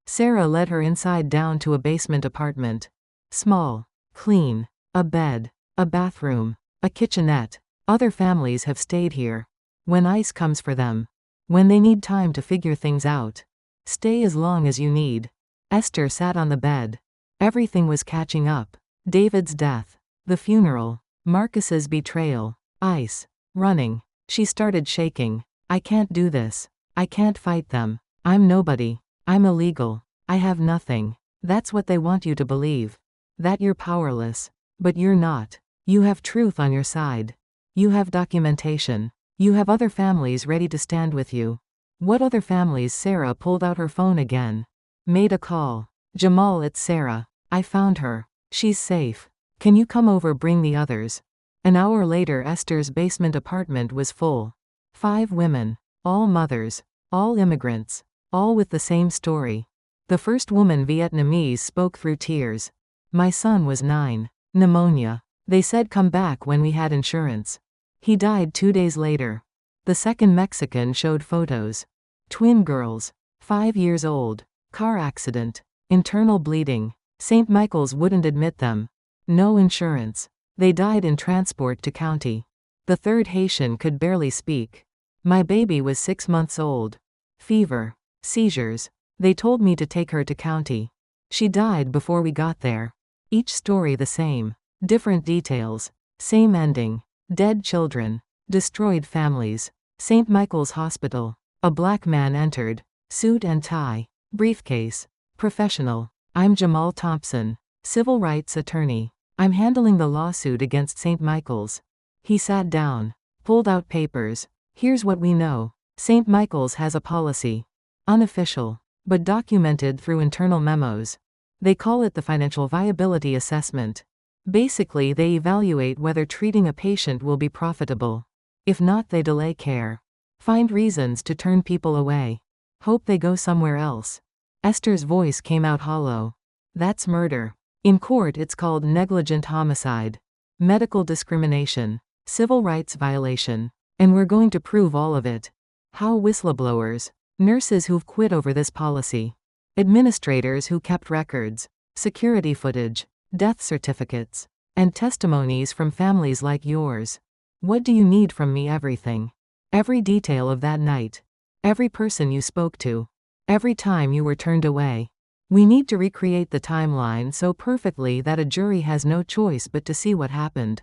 Sarah led her inside, down to a basement apartment. Small. Clean. A bed. A bathroom. A kitchenette. Other families have stayed here. When ICE comes for them. When they need time to figure things out. Stay as long as you need. Esther sat on the bed. Everything was catching up. David's death. The funeral. Marcus's betrayal. ICE. Running. She started shaking. I can't do this. I can't fight them. I'm nobody. I'm illegal. I have nothing. That's what they want you to believe. That you're powerless. But you're not. You have truth on your side. You have documentation. You have other families ready to stand with you. What other families? Sarah pulled out her phone again. Made a call. Jamal, it's Sarah. I found her. She's safe. Can you come over? Bring the others. An hour later Esther's basement apartment was full. 5 women. All mothers. All immigrants. All with the same story. The first woman, Vietnamese, spoke through tears. My son was 9. Pneumonia. They said come back when we had insurance. He died 2 days later. The second Mexican showed photos. Twin girls. 5 years old. Car accident. Internal bleeding. St. Michael's wouldn't admit them. No insurance. They died in transport to county. The third Haitian could barely speak. My baby was 6 months old. Fever. Seizures. They told me to take her to county. She died before we got there. Each story the same. Different details. Same ending. Dead children. Destroyed families. St. Michael's Hospital. A black man entered. Suit and tie. Briefcase. Professional. I'm Jamal Thompson. Civil rights attorney. I'm handling the lawsuit against St. Michael's. He sat down. Pulled out papers. Here's what we know. St. Michael's has a policy. Unofficial. But documented through internal memos. They call it the financial viability assessment. Basically, they evaluate whether treating a patient will be profitable. If not, they delay care. Find reasons to turn people away. Hope they go somewhere else. Esther's voice came out hollow. That's murder. In court, it's called negligent homicide. Medical discrimination. Civil rights violation. And we're going to prove all of it. How whistleblowers. Nurses who've quit over this policy. Administrators who kept records. Security footage. Death certificates. And testimonies from families like yours. What do you need from me? Everything. Every detail of that night. Every person you spoke to. Every time you were turned away. We need to recreate the timeline so perfectly that a jury has no choice but to see what happened.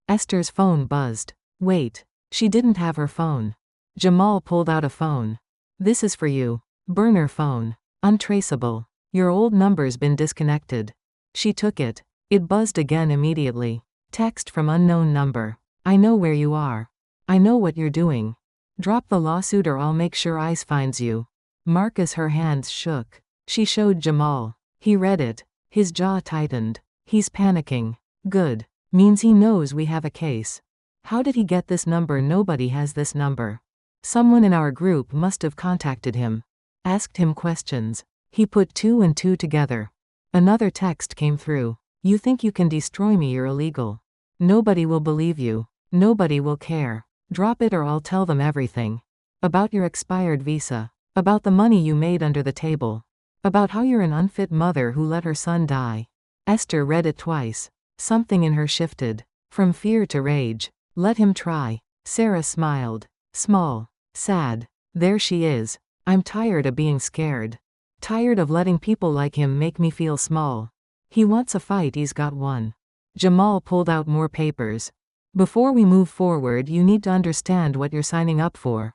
Esther's phone buzzed. Wait. She didn't have her phone. Jamal pulled out a phone. This is for you. Burner phone. Untraceable. Your old number's been disconnected. She took it. It buzzed again immediately. Text from unknown number. I know where you are. I know what you're doing. Drop the lawsuit or I'll make sure ICE finds you. Marcus, her hands shook. She showed Jamal. He read it. His jaw tightened. He's panicking. Good. Means he knows we have a case. How did he get this number? Nobody has this number. Someone in our group must have contacted him. Asked him questions. He put 2 and 2 together. Another text came through. You think you can destroy me? You're illegal. Nobody will believe you. Nobody will care. Drop it or I'll tell them everything. About your expired visa. About the money you made under the table. About how you're an unfit mother who let her son die. Esther read it twice. Something in her shifted. From fear to rage. Let him try. Sarah smiled. Small. Sad. There she is. I'm tired of being scared. Tired of letting people like him make me feel small. He wants a fight, he's got one. Jamal pulled out more papers. Before we move forward, you need to understand what you're signing up for.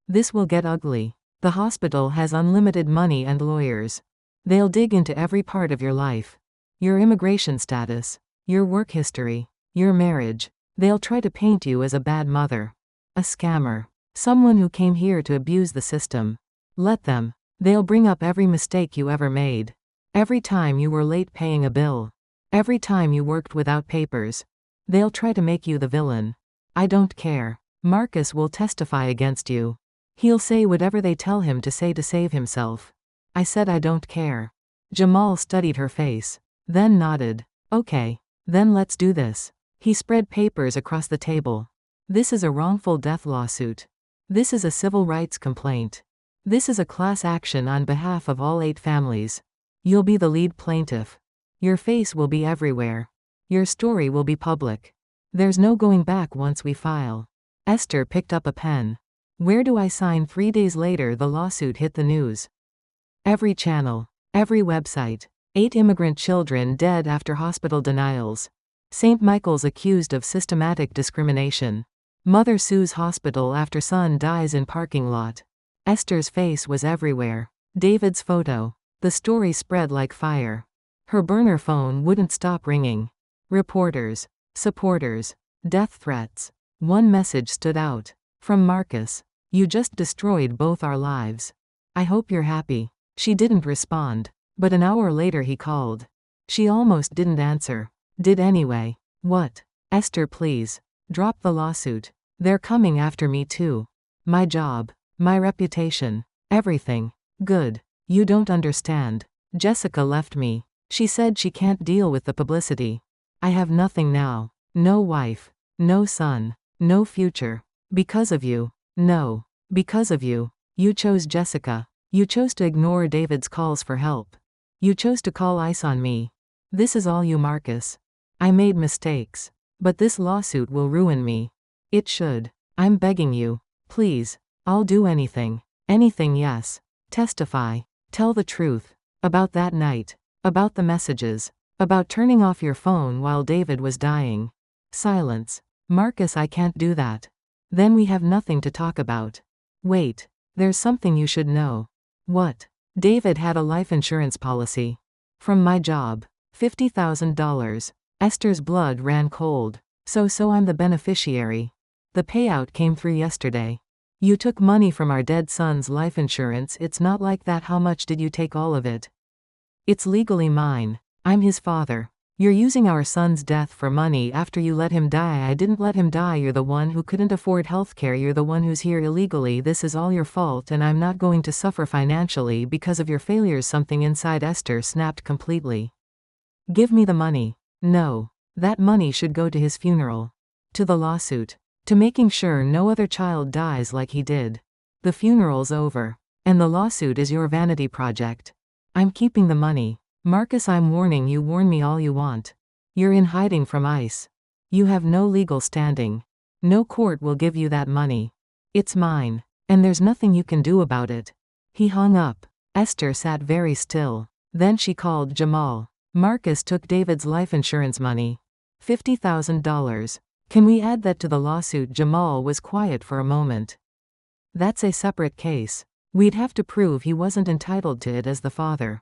This will get ugly. The hospital has unlimited money and lawyers. They'll dig into every part of your life. Your immigration status. Your work history. Your marriage. They'll try to paint you as a bad mother. A scammer. Someone who came here to abuse the system. Let them. They'll bring up every mistake you ever made. Every time you were late paying a bill. Every time you worked without papers. They'll try to make you the villain. I don't care. Marcus will testify against you. He'll say whatever they tell him to say to save himself. I said I don't care. Jamal studied her face. Then nodded. Okay. Then let's do this. He spread papers across the table. This is a wrongful death lawsuit. This is a civil rights complaint. This is a class action on behalf of all 8 families. You'll be the lead plaintiff. Your face will be everywhere. Your story will be public. There's no going back once we file. Esther picked up a pen. Where do I sign? 3 days later, the lawsuit hit the news. Every channel. Every website. 8 immigrant children dead after hospital denials. St. Michael's accused of systematic discrimination. Mother sues hospital after son dies in parking lot. Esther's face was everywhere. David's photo. The story spread like fire. Her burner phone wouldn't stop ringing. Reporters. Supporters. Death threats. One message stood out. From Marcus. You just destroyed both our lives. I hope you're happy. She didn't respond. But an hour later he called. She almost didn't answer. Did anyway. What? Esther, please. Drop the lawsuit. They're coming after me too. My job. My reputation. Everything. Good. You don't understand. Jessica left me. She said she can't deal with the publicity. I have nothing now. No wife. No son. No future. Because of you. No. Because of you. You chose Jessica. You chose to ignore David's calls for help. You chose to call ICE on me. This is all you, Marcus. I made mistakes. But this lawsuit will ruin me. It should. I'm begging you. Please. I'll do anything. Anything, yes. Testify. Tell the truth. About that night. About the messages. About turning off your phone while David was dying. Silence. Marcus, I can't do that. Then we have nothing to talk about. Wait. There's something you should know. What? David had a life insurance policy. From my job. $50,000. Esther's blood ran cold. So I'm the beneficiary. The payout came through yesterday. You took money from our dead son's life insurance. It's not like that. How much did you take? All of it. It's legally mine. I'm his father. You're using our son's death for money after you let him die. I didn't let him die. You're the one who couldn't afford healthcare. You're the one who's here illegally. This is all your fault, and I'm not going to suffer financially because of your failures. Something inside Esther snapped completely. Give me the money. No. That money should go to his funeral. To the lawsuit. To making sure no other child dies like he did. The funeral's over. And the lawsuit is your vanity project. I'm keeping the money. Marcus, I'm warning you. Warn me all you want. You're in hiding from ICE. You have no legal standing. No court will give you that money. It's mine. And there's nothing you can do about it. He hung up. Esther sat very still. Then she called Jamal. Marcus took David's life insurance money. $50,000. Can we add that to the lawsuit? Jamal was quiet for a moment. That's a separate case. We'd have to prove he wasn't entitled to it as the father.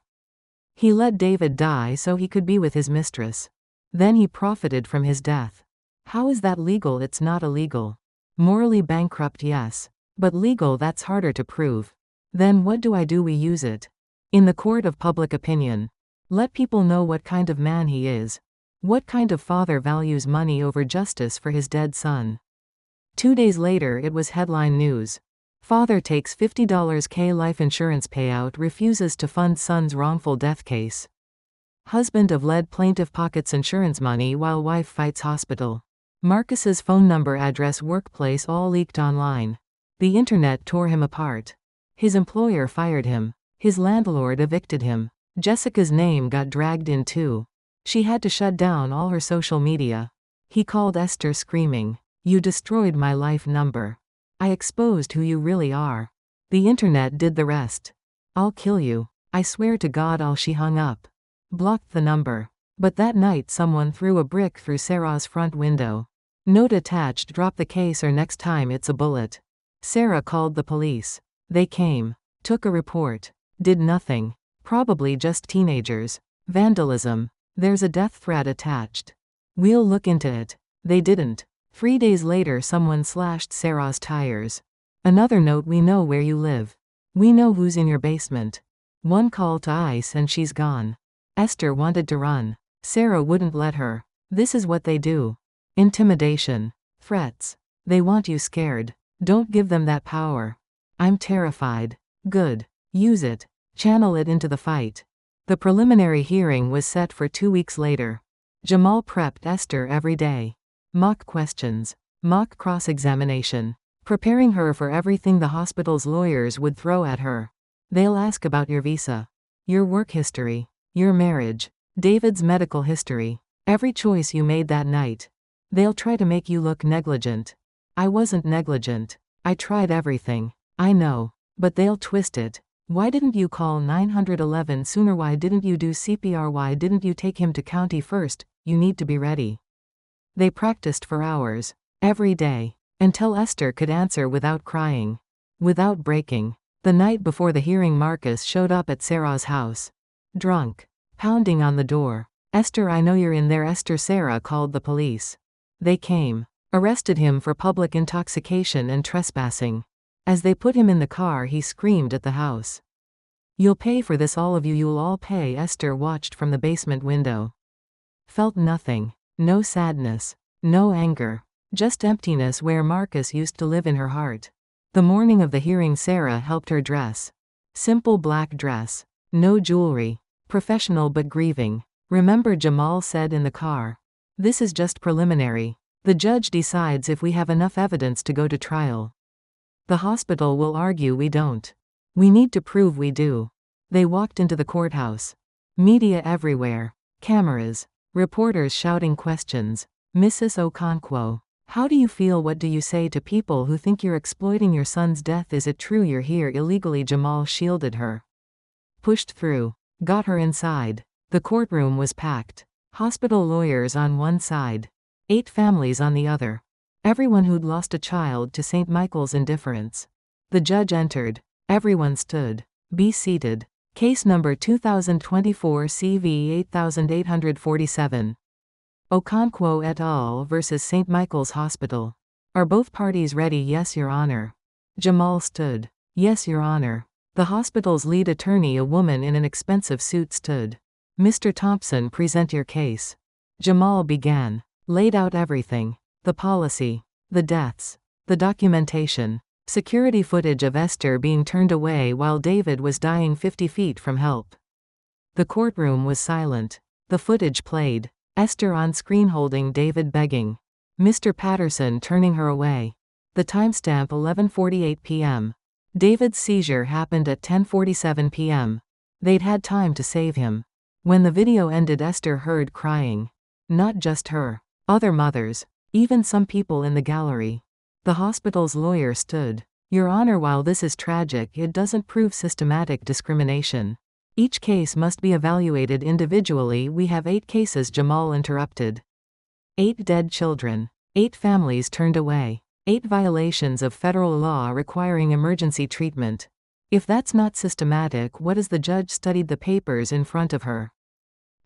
He let David die so he could be with his mistress. Then he profited from his death. How is that legal? It's not illegal. Morally bankrupt, yes. But legal, that's harder to prove. Then what do I do? We use it. In the court of public opinion. Let people know what kind of man he is. What kind of father values money over justice for his dead son. 2 days later it was headline news. Father takes $50K life insurance payout, refuses to fund son's wrongful death case. Husband of lead plaintiff pockets insurance money while wife fights hospital. Marcus's phone number, address, workplace all leaked online. The internet tore him apart. His employer fired him. His landlord evicted him. Jessica's name got dragged in too. She had to shut down all her social media. He called Esther screaming, "You destroyed my life number. I exposed who you really are. The internet did the rest. I'll kill you. I swear to God I'll." She hung up. Blocked the number. But that night someone threw a brick through Sarah's front window. Note attached: drop the case or next time it's a bullet. Sarah called the police. They came. Took a report. Did nothing. Probably just teenagers. Vandalism. There's a death threat attached. We'll look into it. They didn't. 3 days later someone slashed Sarah's tires. Another note: we know where you live. We know who's in your basement. One call to ICE and she's gone. Esther wanted to run. Sarah wouldn't let her. This is what they do. Intimidation. Threats. They want you scared. Don't give them that power. I'm terrified. Good. Use it. Channel it into the fight. The preliminary hearing was set for 2 weeks later. Jamal prepped Esther every day. Mock questions. Mock cross-examination. Preparing her for everything the hospital's lawyers would throw at her. They'll ask about your visa. Your work history. Your marriage. David's medical history. Every choice you made that night. They'll try to make you look negligent. I wasn't negligent. I tried everything. I know. But they'll twist it. Why didn't you call 911 sooner? Why didn't you do CPR? Why didn't you take him to county first? You need to be ready. They practiced for hours. Every day. Until Esther could answer without crying. Without breaking. The night before the hearing Marcus showed up at Sarah's house. Drunk. Pounding on the door. "Esther, I know you're in there." Esther. Sarah called the police. They came. Arrested him for public intoxication and trespassing. As they put him in the car he screamed at the house. "You'll pay for this, all of you. You'll all pay." Esther watched from the basement window. Felt nothing. No sadness. No anger. Just emptiness where Marcus used to live in her heart. The morning of the hearing Sarah helped her dress. Simple black dress. No jewelry. Professional but grieving. "Remember," Jamal said in the car. "This is just preliminary. The judge decides if we have enough evidence to go to trial. The hospital will argue we don't. We need to prove we do." They walked into the courthouse. Media everywhere. Cameras. Reporters shouting questions. Mrs. Okonkwo. How do you feel? What do you say to people who think you're exploiting your son's death? Is it true you're here illegally? Jamal shielded her. Pushed through. Got her inside. The courtroom was packed. Hospital lawyers on one side. 8 families on the other. Everyone who'd lost a child to St. Michael's indifference. The judge entered. Everyone stood. Be seated. Case number 2024 CV 8847. Okonkwo et al. Versus St. Michael's Hospital. Are both parties ready? Yes, Your Honor. Jamal stood. Yes, Your Honor. The hospital's lead attorney, a woman in an expensive suit, stood. Mr. Thompson, present your case. Jamal began. Laid out everything. The policy. The deaths. The documentation. Security footage of Esther being turned away while David was dying 50 feet from help. The courtroom was silent. The footage played. Esther on screen holding David begging. Mr. Patterson turning her away. The timestamp 11:48 p.m. David's seizure happened at 10:47 p.m. They'd had time to save him. When the video ended, Esther heard crying. Not just her. Other mothers. Even some people in the gallery. The hospital's lawyer stood. Your Honor, while this is tragic, it doesn't prove systematic discrimination. Each case must be evaluated individually. We have 8 cases, Jamal interrupted. 8 dead children. 8 families turned away. 8 violations of federal law requiring emergency treatment. If that's not systematic, what is? The judge studied the papers in front of her.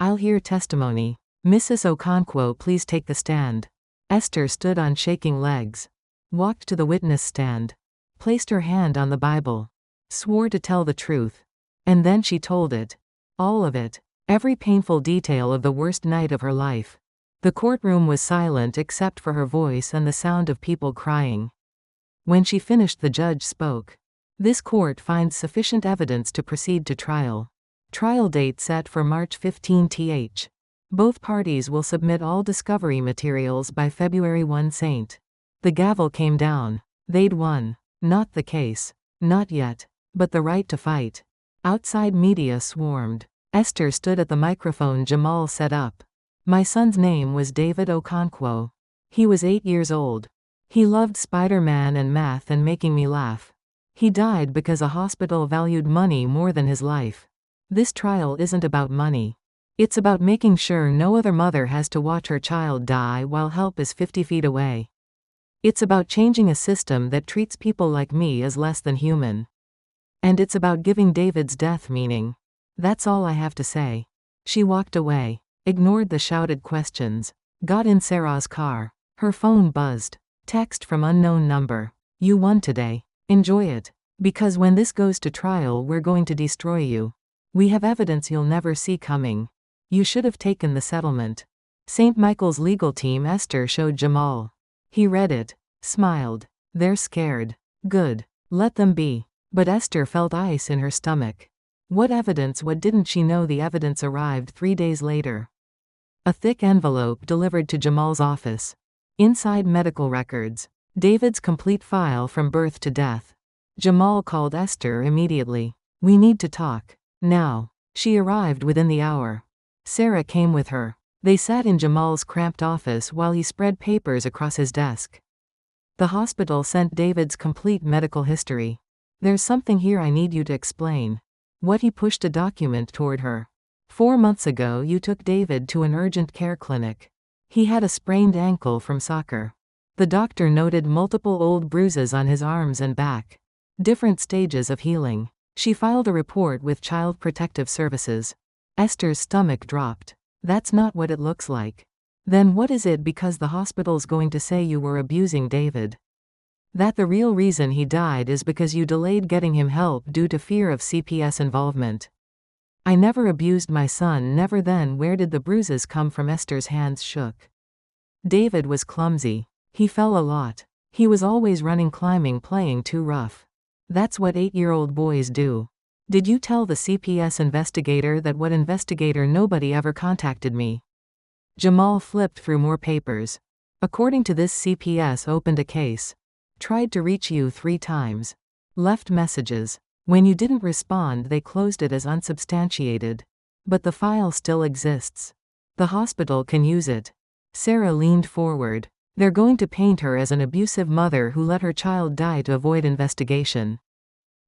I'll hear testimony. Mrs. Okonkwo, please take the stand. Esther stood on shaking legs. Walked to the witness stand. Placed her hand on the Bible. Swore to tell the truth. And then she told it. All of it. Every painful detail of the worst night of her life. The courtroom was silent except for her voice and the sound of people crying. When she finished, the judge spoke. This court finds sufficient evidence to proceed to trial. Trial date set for March 15 th. Both parties will submit all discovery materials by February 1 St. The gavel came down. They'd won. Not the case. Not yet. But the right to fight. Outside media swarmed. Esther stood at the microphone Jamal set up. My son's name was David Okonkwo. He was 8 years old. He loved Spider-Man and math and making me laugh. He died because a hospital valued money more than his life. This trial isn't about money. It's about making sure no other mother has to watch her child die while help is 50 feet away. It's about changing a system that treats people like me as less than human. And it's about giving David's death meaning. That's all I have to say. She walked away. Ignored the shouted questions. Got in Sarah's car. Her phone buzzed. Text from unknown number. You won today. Enjoy it. Because when this goes to trial, we're going to destroy you. We have evidence you'll never see coming. You should have taken the settlement. St. Michael's legal team. Esther showed Jamal. He read it. Smiled. They're scared. Good. Let them be. But Esther felt ice in her stomach. What evidence? What didn't she know? The evidence arrived 3 days later. A thick envelope delivered to Jamal's office. Inside, medical records. David's complete file from birth to death. Jamal called Esther immediately. We need to talk. Now. She arrived within the hour. Sarah came with her. They sat in Jamal's cramped office while he spread papers across his desk. The hospital sent David's complete medical history. There's something here I need you to explain. What? He pushed a document toward her. 4 months ago you took David to an urgent care clinic. He had a sprained ankle from soccer. The doctor noted multiple old bruises on his arms and back. Different stages of healing. She filed a report with Child Protective Services. Esther's stomach dropped. That's not what it looks like. Then what is it? Because the hospital's going to say you were abusing David. That the real reason he died is because you delayed getting him help due to fear of CPS involvement. I never abused my son, never. Then where did the bruises come from? Esther's hands shook. David was clumsy. He fell a lot. He was always running, climbing, playing too rough. That's what 8-year-old boys do. Did you tell the CPS investigator that? What investigator? Nobody ever contacted me. Jamal flipped through more papers. According to this, CPS opened a case. Tried to reach you 3 times. Left messages. When you didn't respond, they closed it as unsubstantiated. But the file still exists. The hospital can use it. Sarah leaned forward. They're going to paint her as an abusive mother who let her child die to avoid investigation.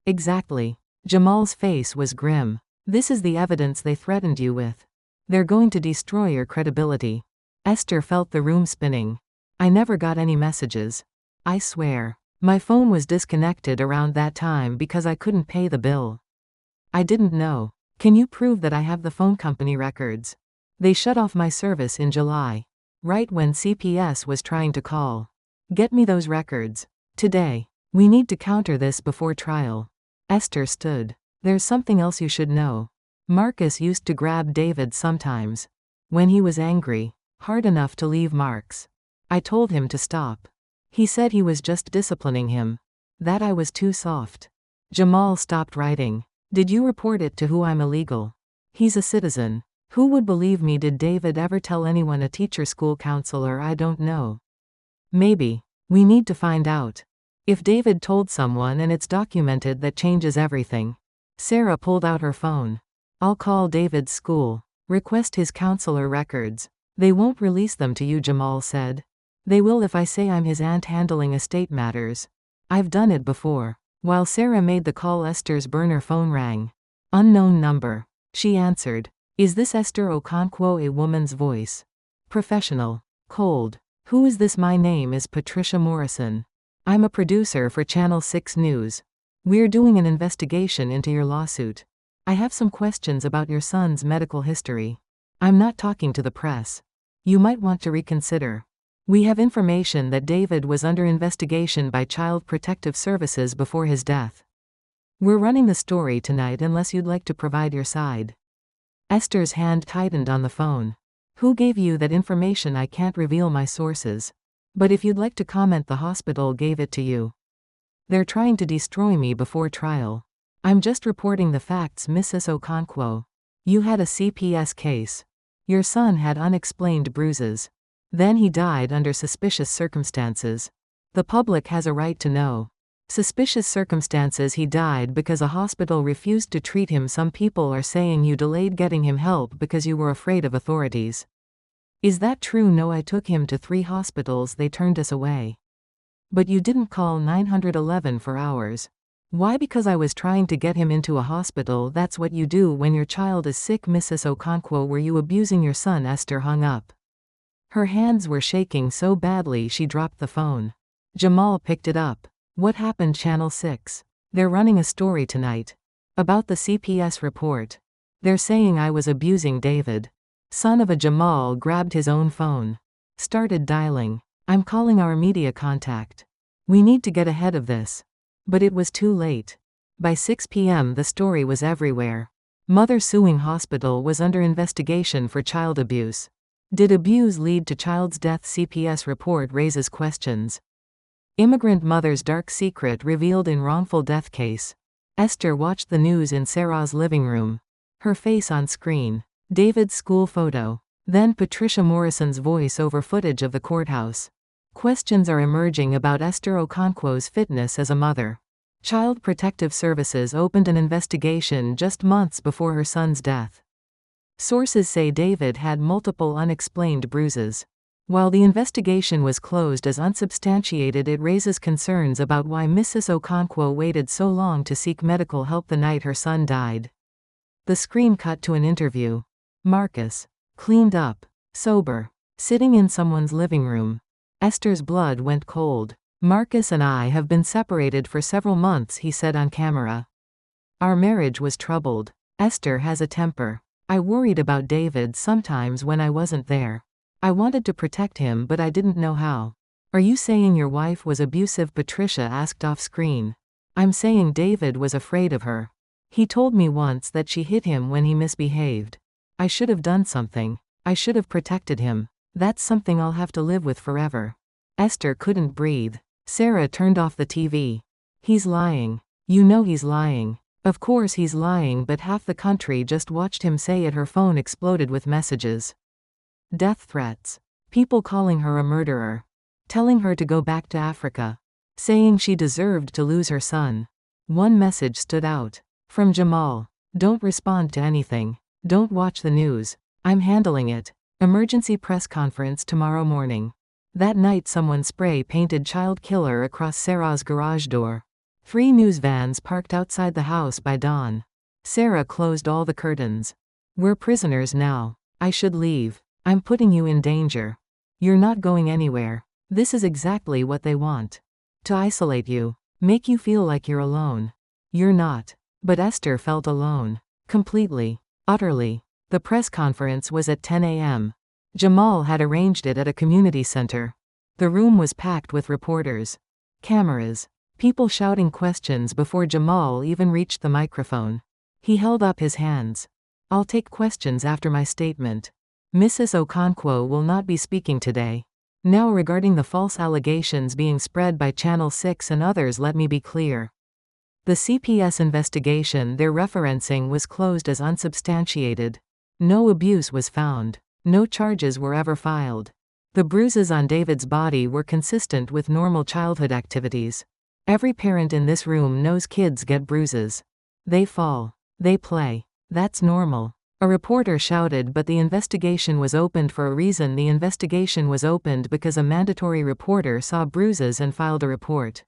Exactly. Jamal's face was grim. This is the evidence they threatened you with. They're going to destroy your credibility. Esther felt the room spinning. I never got any messages. I swear. My phone was disconnected around that time because I couldn't pay the bill. I didn't know. Can you prove that I have the phone company records? They shut off my service in July. Right when CPS was trying to call. Get me those records. Today. We need to counter this before trial. Esther stood. There's something else you should know. Marcus used to grab David sometimes. When he was angry. Hard enough to leave marks. I told him to stop. He said he was just disciplining him. That I was too soft. Jamal stopped writing. Did you report it to who? I'm illegal. He's a citizen. Who would believe me? Did David ever tell anyone? A teacher, school counselor? I don't know. Maybe. We need to find out. If David told someone and it's documented, that changes everything. Sarah pulled out her phone. I'll call David's school. Request his counselor records. They won't release them to you, Jamal said. They will if I say I'm his aunt handling estate matters. I've done it before. While Sarah made the call, Esther's burner phone rang. Unknown number. She answered. Is this Esther Okonkwo? A woman's voice. Professional. Cold. Who is this? My name is Patricia Morrison. I'm a producer for Channel 6 News. We're doing an investigation into your lawsuit. I have some questions about your son's medical history. I'm not talking to the press. You might want to reconsider. We have information that David was under investigation by Child Protective Services before his death. We're running the story tonight unless you'd like to provide your side. Esther's hand tightened on the phone. Who gave you that information? I can't reveal my sources. But if you'd like to comment, the hospital gave it to you. They're trying to destroy me before trial. I'm just reporting the facts, Mrs. Okonkwo. You had a CPS case. Your son had unexplained bruises. Then he died under suspicious circumstances. The public has a right to know. Suspicious circumstances. He died because a hospital refused to treat him. Some people are saying you delayed getting him help because you were afraid of authorities. Is that true? No, I took him to 3 hospitals. They turned us away. But you didn't call 911 for hours. Why? Because I was trying to get him into a hospital. That's what you do when your child is sick. Mrs. Okonkwo, were you abusing your son? Esther hung up. Her hands were shaking so badly she dropped the phone. Jamal picked it up. What happened? Channel 6. They're running a story tonight. About the CPS report. They're saying I was abusing David. Son of a. Jamal grabbed his own phone. Started dialing. I'm calling our media contact. We need to get ahead of this. But it was too late. By 6 p.m. the story was everywhere. Mother suing hospital was under investigation for child abuse. Did abuse lead to child's death? CPS report raises questions. Immigrant mother's dark secret revealed in wrongful death case. Esther watched the news in Sarah's living room. Her face on screen. David's school photo. Then Patricia Morrison's voice over footage of the courthouse. Questions are emerging about Esther Okonkwo's fitness as a mother. Child Protective Services opened an investigation just months before her son's death. Sources say David had multiple unexplained bruises. While the investigation was closed as unsubstantiated, it raises concerns about why Mrs. Okonkwo waited so long to seek medical help the night her son died. The screen cut to an interview. Marcus. Cleaned up. Sober. Sitting in someone's living room. Esther's blood went cold. Marcus and I have been separated for several months, he said on camera. Our marriage was troubled. Esther has a temper. I worried about David sometimes when I wasn't there. I wanted to protect him, but I didn't know how. Are you saying your wife was abusive? Patricia asked off screen. I'm saying David was afraid of her. He told me once that she hit him when he misbehaved. I should have done something. I should have protected him. That's something I'll have to live with forever. Esther couldn't breathe. Sarah turned off the TV. He's lying. You know he's lying. Of course he's lying, but half the country just watched him say it. Her phone exploded with messages. Death threats. People calling her a murderer. Telling her to go back to Africa. Saying she deserved to lose her son. One message stood out. From Jamal. Don't respond to anything. Don't watch the news. I'm handling it. Emergency press conference tomorrow morning. That night someone spray-painted child killer across Sarah's garage door. 3 news vans parked outside the house by dawn. Sarah closed all the curtains. We're prisoners now. I should leave. I'm putting you in danger. You're not going anywhere. This is exactly what they want. To isolate you. Make you feel like you're alone. You're not. But Esther felt alone. Completely. Utterly. The press conference was at 10 a.m. Jamal had arranged it at a community center. The room was packed with reporters. Cameras. People shouting questions before Jamal even reached the microphone. He held up his hands. I'll take questions after my statement. Mrs. Okonkwo will not be speaking today. Now regarding the false allegations being spread by Channel 6 and others, let me be clear. The CPS investigation they're referencing was closed as unsubstantiated. No abuse was found. No charges were ever filed. The bruises on David's body were consistent with normal childhood activities. Every parent in this room knows kids get bruises. They fall. They play. That's normal. A reporter shouted, but the investigation was opened for a reason. The investigation was opened because a mandatory reporter saw bruises and filed a report.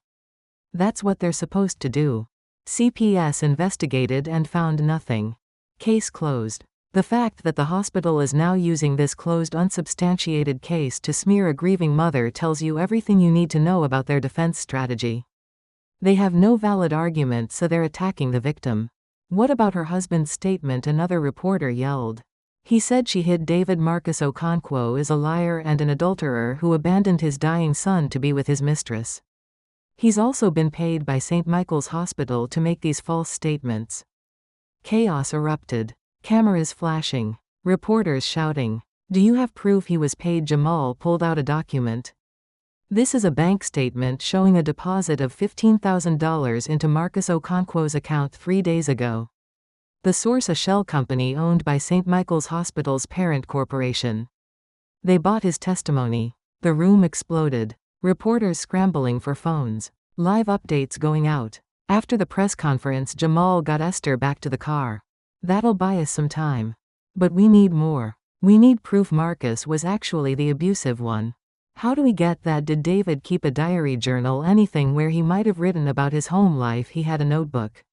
That's what they're supposed to do. CPS investigated and found nothing. Case closed. The fact that the hospital is now using this closed unsubstantiated case to smear a grieving mother tells you everything you need to know about their defense strategy. They have no valid argument, so they're attacking the victim. What about her husband's statement? Another reporter yelled. He said she hid David. Marcus Okonkwo is a liar and an adulterer who abandoned his dying son to be with his mistress. He's also been paid by St. Michael's Hospital to make these false statements. Chaos erupted. Cameras flashing. Reporters shouting. Do you have proof he was paid? Jamal pulled out a document. This is a bank statement showing a deposit of $15,000 into Marcus Okonkwo's account 3 days ago. The source: a shell company owned by St. Michael's Hospital's parent corporation. They bought his testimony. The room exploded. Reporters scrambling for phones. Live updates going out. After the press conference, Jamal got Esther back to the car. That'll buy us some time. But we need more. We need proof Marcus was actually the abusive one. How do we get that? Did David keep a diary, journal, anything where he might have written about his home life? He had a notebook.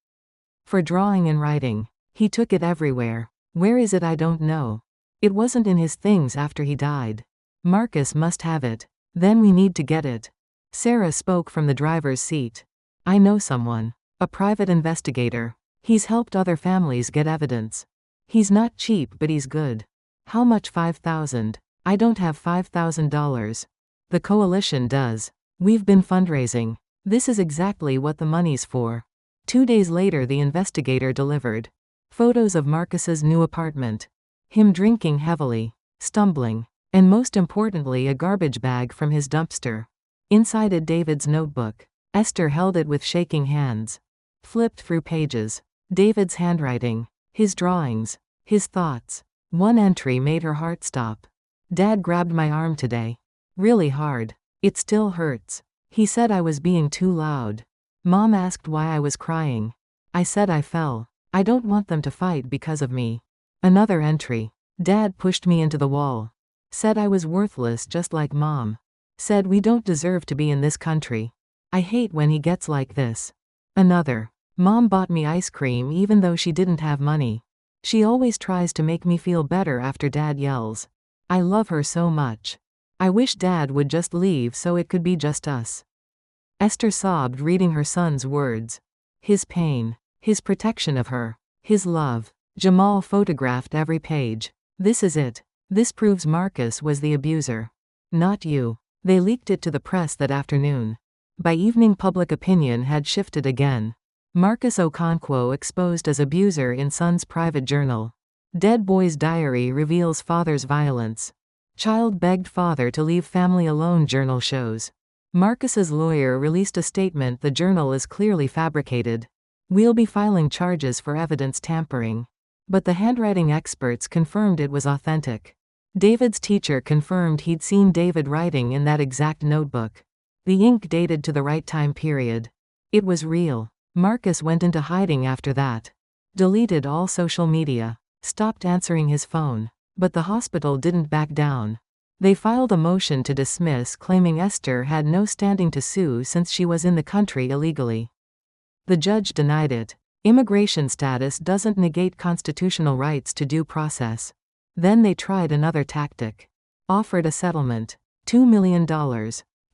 For drawing and writing. He took it everywhere. Where is it? I don't know. It wasn't in his things after he died. Marcus must have it. Then we need to get it. Sarah spoke from the driver's seat. I know someone. A private investigator. He's helped other families get evidence. He's not cheap, but he's good. How much? $5,000. I don't have $5,000. The coalition does. We've been fundraising. This is exactly what the money's for. 2 days later, the investigator delivered photos of Marcus's new apartment. Him drinking heavily, stumbling, and most importantly, a garbage bag from his dumpster. Inside it, David's notebook. Esther held it with shaking hands. Flipped through pages. David's handwriting. His drawings. His thoughts. One entry made her heart stop. Dad grabbed my arm today. Really hard. It still hurts. He said I was being too loud. Mom asked why I was crying. I said I fell. I don't want them to fight because of me. Another entry. Dad pushed me into the wall. Said I was worthless just like Mom. Said we don't deserve to be in this country. I hate when he gets like this. Another. Mom bought me ice cream even though she didn't have money. She always tries to make me feel better after Dad yells. I love her so much. I wish Dad would just leave so it could be just us. Esther sobbed reading her son's words. His pain. His protection of her. His love. Jamal photographed every page. This is it. This proves Marcus was the abuser. Not you. They leaked it to the press that afternoon. By evening, public opinion had shifted again. Marcus Okonkwo exposed as abuser in son's private journal. Dead boy's diary reveals father's violence. Child begged father to leave family alone, journal shows. Marcus's lawyer released a statement: the journal is clearly fabricated. We'll be filing charges for evidence tampering. But the handwriting experts confirmed it was authentic. David's teacher confirmed he'd seen David writing in that exact notebook. The ink dated to the right time period. It was real. Marcus went into hiding after that. Deleted all social media. stopped answering his phone. But the hospital didn't back down. They filed a motion to dismiss, claiming Esther had no standing to sue since she was in the country illegally. The judge denied it. Immigration status doesn't negate constitutional rights to due process. Then they tried another tactic. Offered a settlement. $2 million.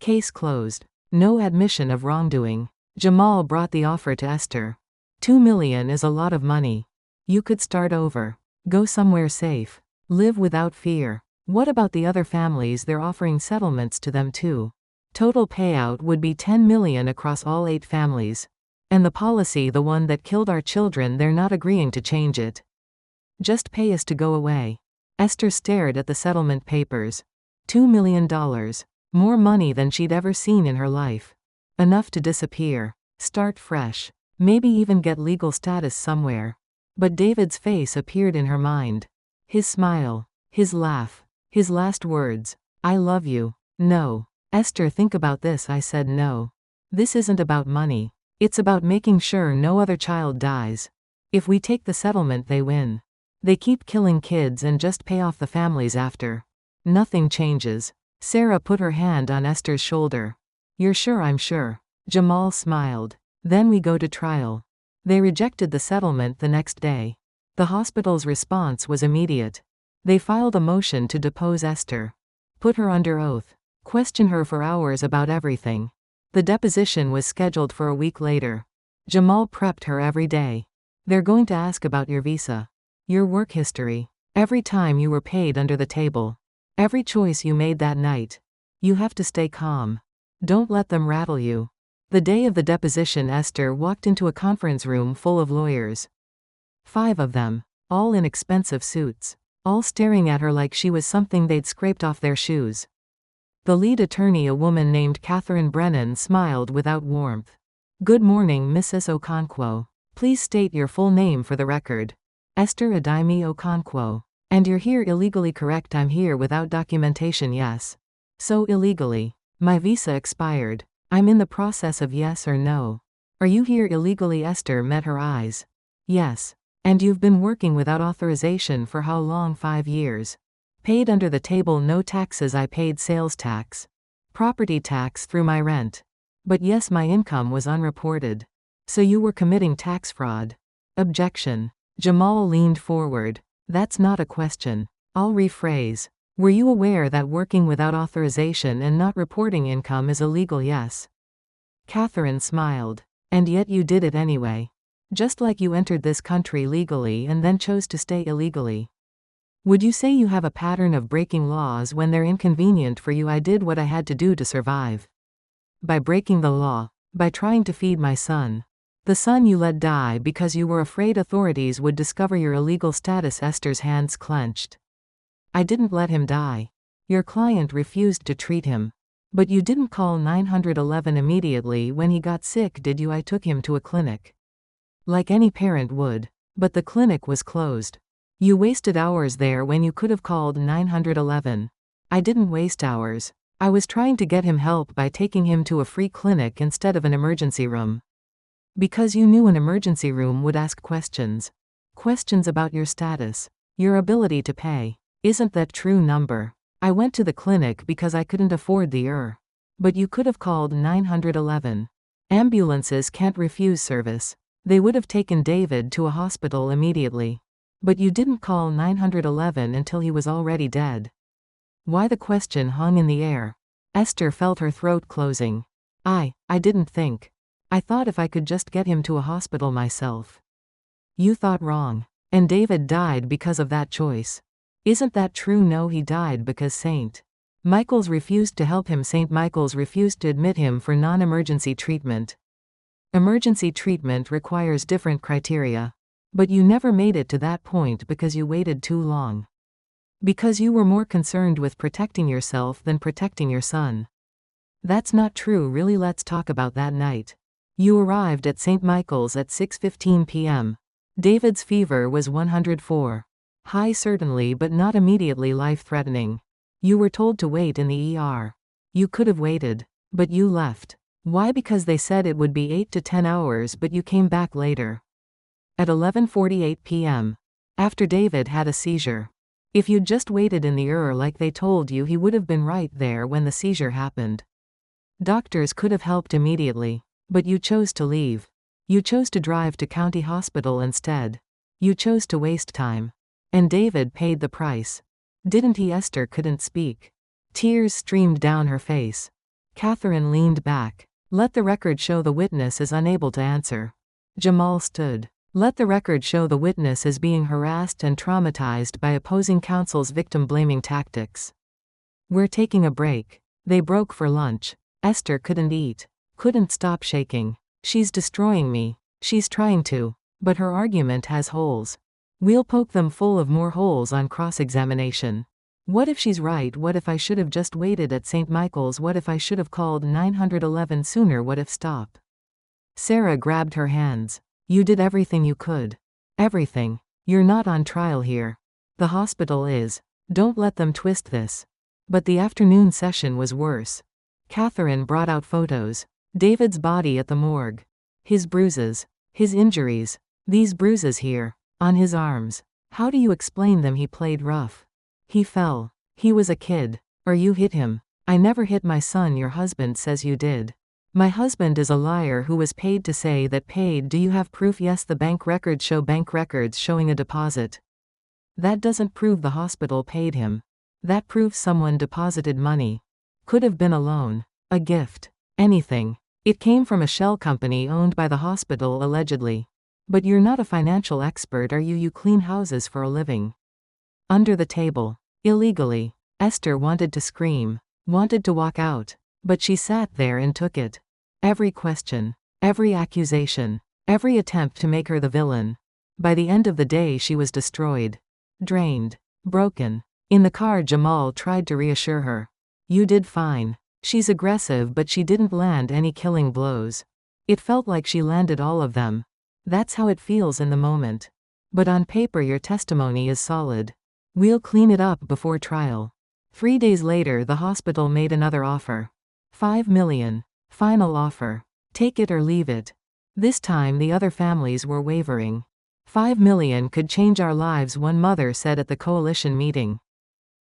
Case closed. No admission of wrongdoing. Jamal brought the offer to Esther. $2 million is a lot of money. You could start over. Go somewhere safe. Live without fear. What about the other families? They're offering settlements to them too. Total payout would be $10 million across all 8 families. And the policy, the one that killed our children, they're not agreeing to change it. Just pay us to go away. Esther stared at the settlement papers. $2 million. More money than she'd ever seen in her life. Enough to disappear. Start fresh. Maybe even get legal status somewhere. But David's face appeared in her mind. His smile. His laugh. His last words. I love you. No. Esther, think about this. I said no. This isn't about money. It's about making sure no other child dies. If we take the settlement, they win. They keep killing kids and just pay off the families after. Nothing changes. Sarah put her hand on Esther's shoulder. You're sure? I'm sure. Jamal smiled. Then we go to trial. They rejected the settlement the next day. The hospital's response was immediate. They filed a motion to depose Esther. Put her under oath. Question her for hours about everything. The deposition was scheduled for a week later. Jamal prepped her every day. They're going to ask about your visa. Your work history. Every time you were paid under the table. Every choice you made that night. You have to stay calm. Don't let them rattle you. The day of the deposition, Esther walked into a conference room full of lawyers. 5 of them. All in expensive suits. All staring at her like she was something they'd scraped off their shoes. The lead attorney, a woman named Catherine Brennan, smiled without warmth. Good morning, Mrs. Okonkwo. Please state your full name for the record. Esther Adimi Okonkwo. And you're here illegally, correct? I'm here without documentation. Yes. So illegally. My visa expired. I'm in the process of yes or no. Are you here illegally? Esther met her eyes. Yes. And you've been working without authorization for how long? 5 years. Paid under the table, no taxes. I paid sales tax. Property tax through my rent. But yes, my income was unreported. So you were committing tax fraud. Objection. Jamal leaned forward. That's not a question. I'll rephrase. Were you aware that working without authorization and not reporting income is illegal? Yes. Catherine smiled. And yet you did it anyway. Just like you entered this country legally and then chose to stay illegally. Would you say you have a pattern of breaking laws when they're inconvenient for you? I did what I had to do to survive. By breaking the law. By trying to feed my son. The son you let die because you were afraid authorities would discover your illegal status. Esther's hands clenched. I didn't let him die. Your client refused to treat him. But you didn't call 911 immediately when he got sick, did you? I took him to a clinic. Like any parent would. But the clinic was closed. You wasted hours there when you could have called 911. I didn't waste hours. I was trying to get him help by taking him to a free clinic instead of an emergency room. Because you knew an emergency room would ask questions. Questions about your status. Your ability to pay. Isn't that true? Number. I went to the clinic because I couldn't afford the But you could have called 911. Ambulances can't refuse service. They would have taken David to a hospital immediately. But you didn't call 911 until he was already dead. Why? The question hung in the air. Esther felt her throat closing. I didn't think. I thought if I could just get him to a hospital myself. You thought wrong. And David died because of that choice. Isn't that true? No, he died because St. Michael's refused to help him. St. Michael's refused to admit him for non-emergency treatment. Emergency treatment requires different criteria. But you never made it to that point because you waited too long. Because you were more concerned with protecting yourself than protecting your son. That's not true, really. Let's talk about that night. You arrived at St. Michael's at 6:15 p.m. David's fever was 104. High certainly, but not immediately life-threatening. You were told to wait in the ER. You could have waited. But you left. Why? Because they said it would be 8 to 10 hours, but you came back later. At 11:48 p.m. After David had a seizure. If you'd just waited in the like they told you, he would have been right there when the seizure happened. Doctors could have helped immediately. But you chose to leave. You chose to drive to county hospital instead. You chose to waste time. And David paid the price. Didn't he? Esther couldn't speak. Tears streamed down her face. Catherine leaned back. Let the record show the witness is unable to answer. Jamal stood. Let the record show the witness is being harassed and traumatized by opposing counsel's victim-blaming tactics. We're taking a break. They broke for lunch. Esther couldn't eat. Couldn't stop shaking. She's destroying me. She's trying to. But her argument has holes. We'll poke them full of more holes on cross-examination. What if she's right? What if I should have just waited at St. Michael's? What if I should have called 911 sooner? What if? Stop. Sarah grabbed her hands. You did everything you could. Everything. You're not on trial here. The hospital is. Don't let them twist this. But the afternoon session was worse. Catherine brought out photos. David's body at the morgue. His bruises. His injuries. These bruises here. On his arms. How do you explain them? He played rough. He fell. He was a kid. Or you hit him. I never hit my son. Your husband says you did. My husband is a liar who was paid to say that paid. Do you have proof? Yes, the bank records show bank records showing a deposit. That doesn't prove the hospital paid him. That proves someone deposited money. Could have been a loan. A gift. Anything. It came from a shell company owned by the hospital allegedly. But you're not a financial expert, are you? You clean houses for a living. Under the table. Illegally. Esther wanted to scream. Wanted to walk out. But she sat there and took it. Every question. Every accusation. Every attempt to make her the villain. By the end of the day she was destroyed. Drained. Broken. In the car Jamal tried to reassure her. You did fine. She's aggressive but she didn't land any killing blows. It felt like she landed all of them. That's how it feels in the moment. But on paper your testimony is solid. We'll clean it up before trial. 3 days later the hospital made another offer. $5 million. Final offer. Take it or leave it. This time the other families were wavering. $5 million could change our lives, one mother said at the coalition meeting.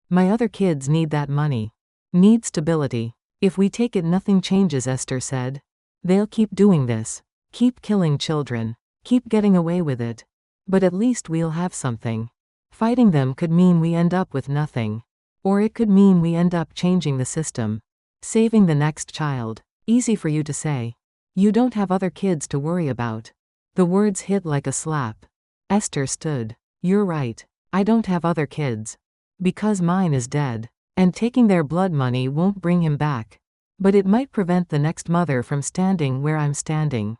My other kids need that money. Need stability. If we take it nothing changes, Esther said. They'll keep doing this. Keep killing children. Keep getting away with it. But at least we'll have something. Fighting them could mean we end up with nothing. Or it could mean we end up changing the system. Saving the next child. Easy for you to say. You don't have other kids to worry about. The words hit like a slap. Esther stood. You're right. I don't have other kids. Because mine is dead. And taking their blood money won't bring him back. But it might prevent the next mother from standing where I'm standing.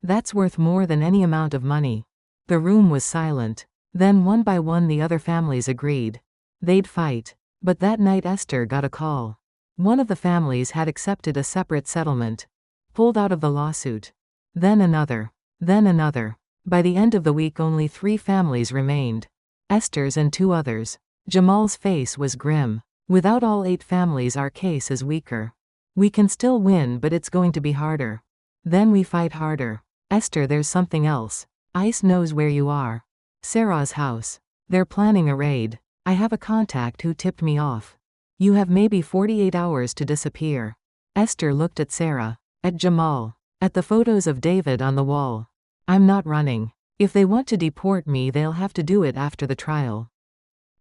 That's worth more than any amount of money. The room was silent. Then one by one the other families agreed. They'd fight. But that night Esther got a call. One of the families had accepted a separate settlement. Pulled out of the lawsuit. Then another. Then another. By the end of the week only 3 families remained. Esther's and 2 others. Jamal's face was grim. Without all 8 families our case is weaker. We can still win but it's going to be harder. Then we fight harder. Esther, there's something else. ICE knows where you are. Sarah's house. They're planning a raid. I have a contact who tipped me off. You have maybe 48 hours to disappear. Esther looked at Sarah. At Jamal. At the photos of David on the wall. I'm not running. If they want to deport me they'll have to do it after the trial.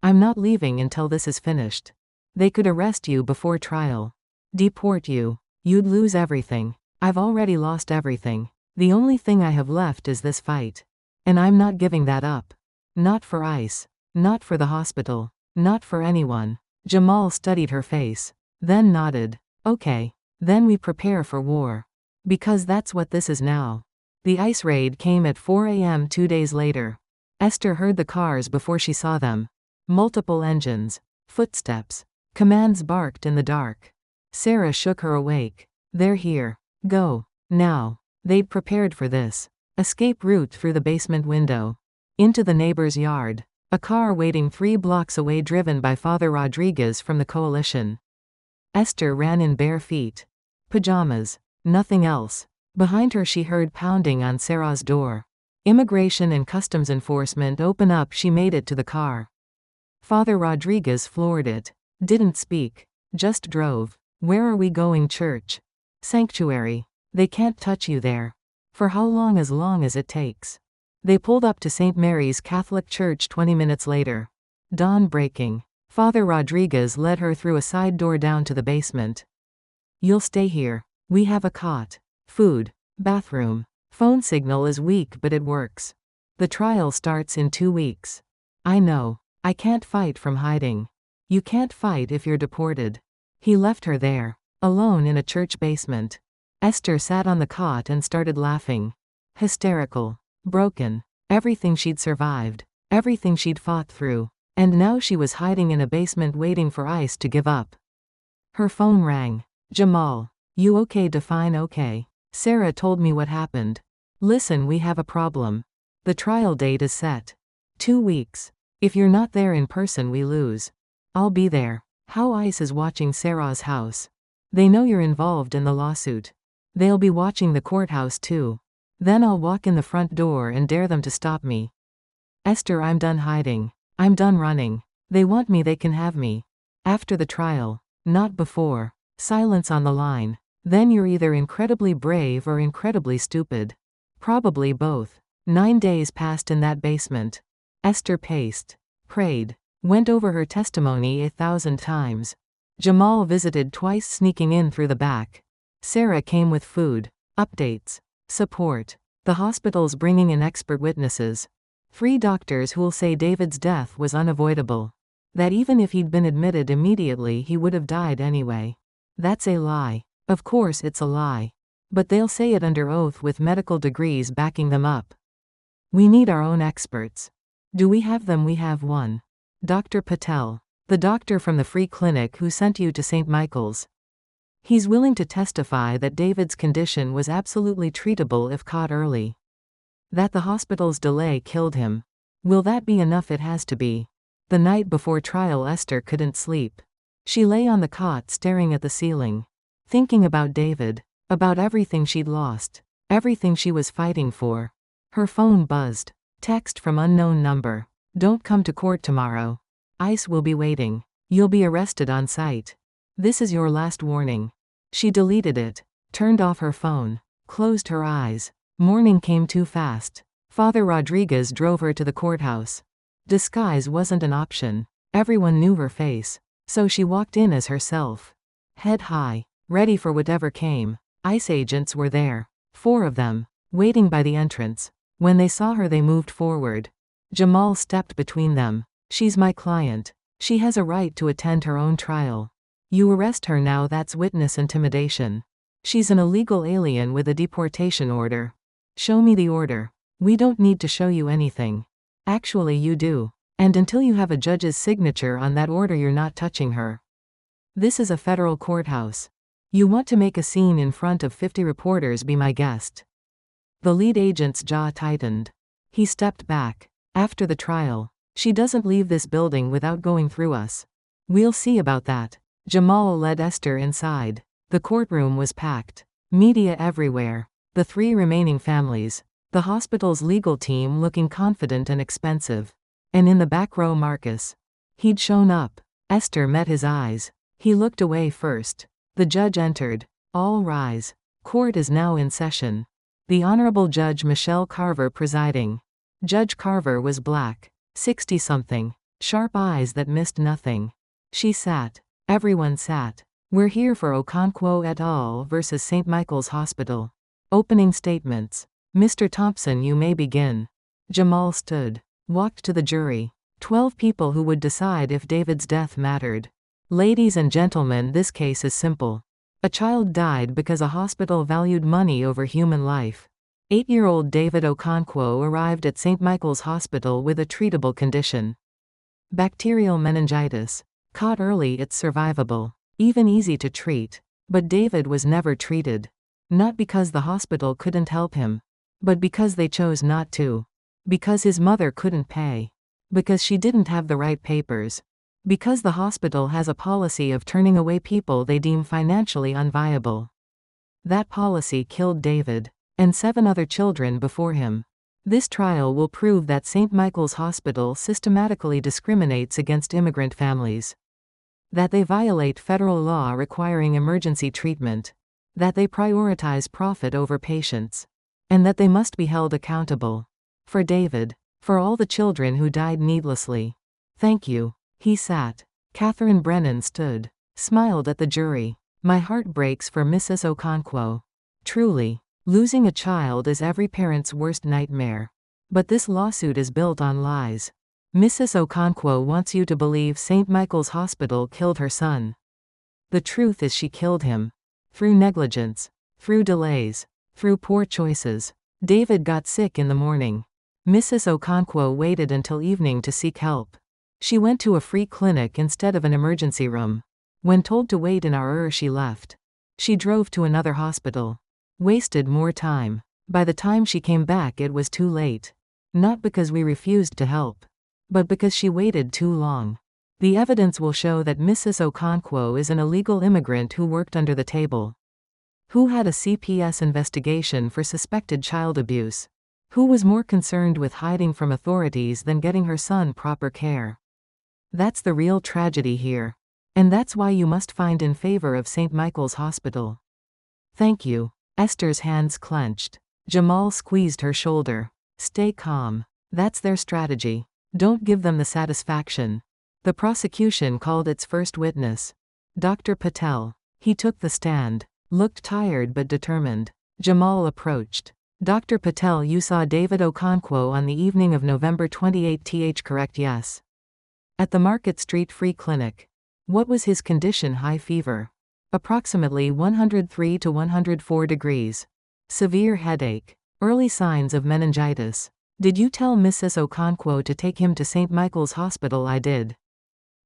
I'm not leaving until this is finished. They could arrest you before trial. Deport you. You'd lose everything. I've already lost everything. The only thing I have left is this fight. And I'm not giving that up. Not for ICE. Not for the hospital. Not for anyone. Jamal studied her face. Then nodded. Okay. Then we prepare for war. Because that's what this is now. The ICE raid came at 4 a.m. 2 days later. Esther heard the cars before she saw them. Multiple engines. Footsteps. Commands barked in the dark. Sarah shook her awake. They're here. Go. Now. They'd prepared for this. Escape route through the basement window. Into the neighbor's yard. A car waiting 3 blocks away driven by Father Rodriguez from the coalition. Esther ran in bare feet. Pajamas. Nothing else. Behind her she heard pounding on Sarah's door. Immigration and Customs Enforcement open up. She made it to the car. Father Rodriguez floored it. Didn't speak. Just drove. Where are we going? Church. Sanctuary. They can't touch you there. For how long? As long as it takes. They pulled up to St. Mary's Catholic Church 20 minutes later. Dawn breaking. Father Rodriguez led her through a side door down to the basement. You'll stay here. We have a cot. Food. Bathroom. Phone signal is weak but it works. The trial starts in 2 weeks. I know. I can't fight from hiding. You can't fight if you're deported. He left her there, alone in a church basement. Esther sat on the cot and started laughing. Hysterical. Broken. Everything she'd survived. Everything she'd fought through. And now she was hiding in a basement waiting for ICE to give up. Her phone rang. Jamal. You okay? Define okay. Sarah told me what happened. Listen, we have a problem. The trial date is set. 2 weeks. If you're not there in person, we lose. I'll be there. How? ICE is watching Sarah's house. They know you're involved in the lawsuit. They'll be watching the courthouse too. Then I'll walk in the front door and dare them to stop me. Esther, I'm done hiding. I'm done running. They want me, they can have me. After the trial. Not before. Silence on the line. Then you're either incredibly brave or incredibly stupid. Probably both. 9 days passed in that basement. Esther paced. Prayed. Went over her testimony 1,000 times. Jamal visited twice, sneaking in through the back. Sarah came with food. Updates. Support. The hospital's bringing in expert witnesses. 3 doctors who'll say David's death was unavoidable. That even if he'd been admitted immediately he would have died anyway. That's a lie. Of course it's a lie. But they'll say it under oath with medical degrees backing them up. We need our own experts. Do we have them? We have one. Dr. Patel. The doctor from the free clinic who sent you to St. Michael's. He's willing to testify that David's condition was absolutely treatable if caught early. That the hospital's delay killed him. Will that be enough? It has to be. The night before trial, Esther couldn't sleep. She lay on the cot staring at the ceiling. Thinking about David. About everything she'd lost. Everything she was fighting for. Her phone buzzed. Text from unknown number. Don't come to court tomorrow. ICE will be waiting. You'll be arrested on sight. This is your last warning. She deleted it. Turned off her phone. Closed her eyes. Morning came too fast. Father Rodriguez drove her to the courthouse. Disguise wasn't an option. Everyone knew her face. So she walked in as herself. Head high. Ready for whatever came. ICE agents were there. 4 of them. Waiting by the entrance. When they saw her they moved forward. Jamal stepped between them. She's my client. She has a right to attend her own trial. You arrest her now, that's witness intimidation. She's an illegal alien with a deportation order. Show me the order. We don't need to show you anything. Actually you do. And until you have a judge's signature on that order you're not touching her. This is a federal courthouse. You want to make a scene in front of 50 reporters? Be my guest. The lead agent's jaw tightened. He stepped back. After the trial. She doesn't leave this building without going through us. We'll see about that. Jamal led Esther inside. The courtroom was packed. Media everywhere. The 3 remaining families. The hospital's legal team looking confident and expensive. And in the back row Marcus. He'd shown up. Esther met his eyes. He looked away first. The judge entered. All rise. Court is now in session. The Honorable Judge Michelle Carver presiding. Judge Carver was black. 60-something. Sharp eyes that missed nothing. She sat. Everyone sat. We're here for Okonkwo et al. Versus St. Michael's Hospital. Opening statements. Mr. Thompson, you may begin. Jamal stood. Walked to the jury. 12 people who would decide if David's death mattered. Ladies and gentlemen, this case is simple. A child died because a hospital valued money over human life. 8-year-old David Okonkwo arrived at St. Michael's Hospital with a treatable condition. Bacterial meningitis. Caught early, it's survivable. Even easy to treat. But David was never treated. Not because the hospital couldn't help him. But because they chose not to. Because his mother couldn't pay. Because she didn't have the right papers. Because the hospital has a policy of turning away people they deem financially unviable. That policy killed David. And 7 other children before him. This trial will prove that St. Michael's Hospital systematically discriminates against immigrant families. That they violate federal law requiring emergency treatment. That they prioritize profit over patients. And that they must be held accountable. For David. For all the children who died needlessly. Thank you. He sat. Catherine Brennan stood. Smiled at the jury. My heart breaks for Mrs. Okonkwo. Truly. Losing a child is every parent's worst nightmare. But this lawsuit is built on lies. Mrs. Okonkwo wants you to believe St. Michael's Hospital killed her son. The truth is she killed him. Through negligence. Through delays. Through poor choices. David got sick in the morning. Mrs. Okonkwo waited until evening to seek help. She went to a free clinic instead of an emergency room. When told to wait an hour, she left. She drove to another hospital. Wasted more time. By the time she came back, it was too late. Not because we refused to help, but because she waited too long. The evidence will show that Mrs. Okonkwo is an illegal immigrant who worked under the table. Who had a CPS investigation for suspected child abuse. Who was more concerned with hiding from authorities than getting her son proper care. That's the real tragedy here. And that's why you must find in favor of St. Michael's Hospital. Thank you. Esther's hands clenched. Jamal squeezed her shoulder. Stay calm. That's their strategy. Don't give them the satisfaction. The prosecution called its first witness. Dr. Patel. He took the stand. Looked tired but determined. Jamal approached. Dr. Patel, you saw David Okonkwo on the evening of November 28th, correct? Yes. At the Market Street Free Clinic. What was his condition? High fever. Approximately 103 to 104 degrees. Severe headache. Early signs of meningitis. Did you tell Mrs. Okonkwo to take him to St. Michael's Hospital? I did.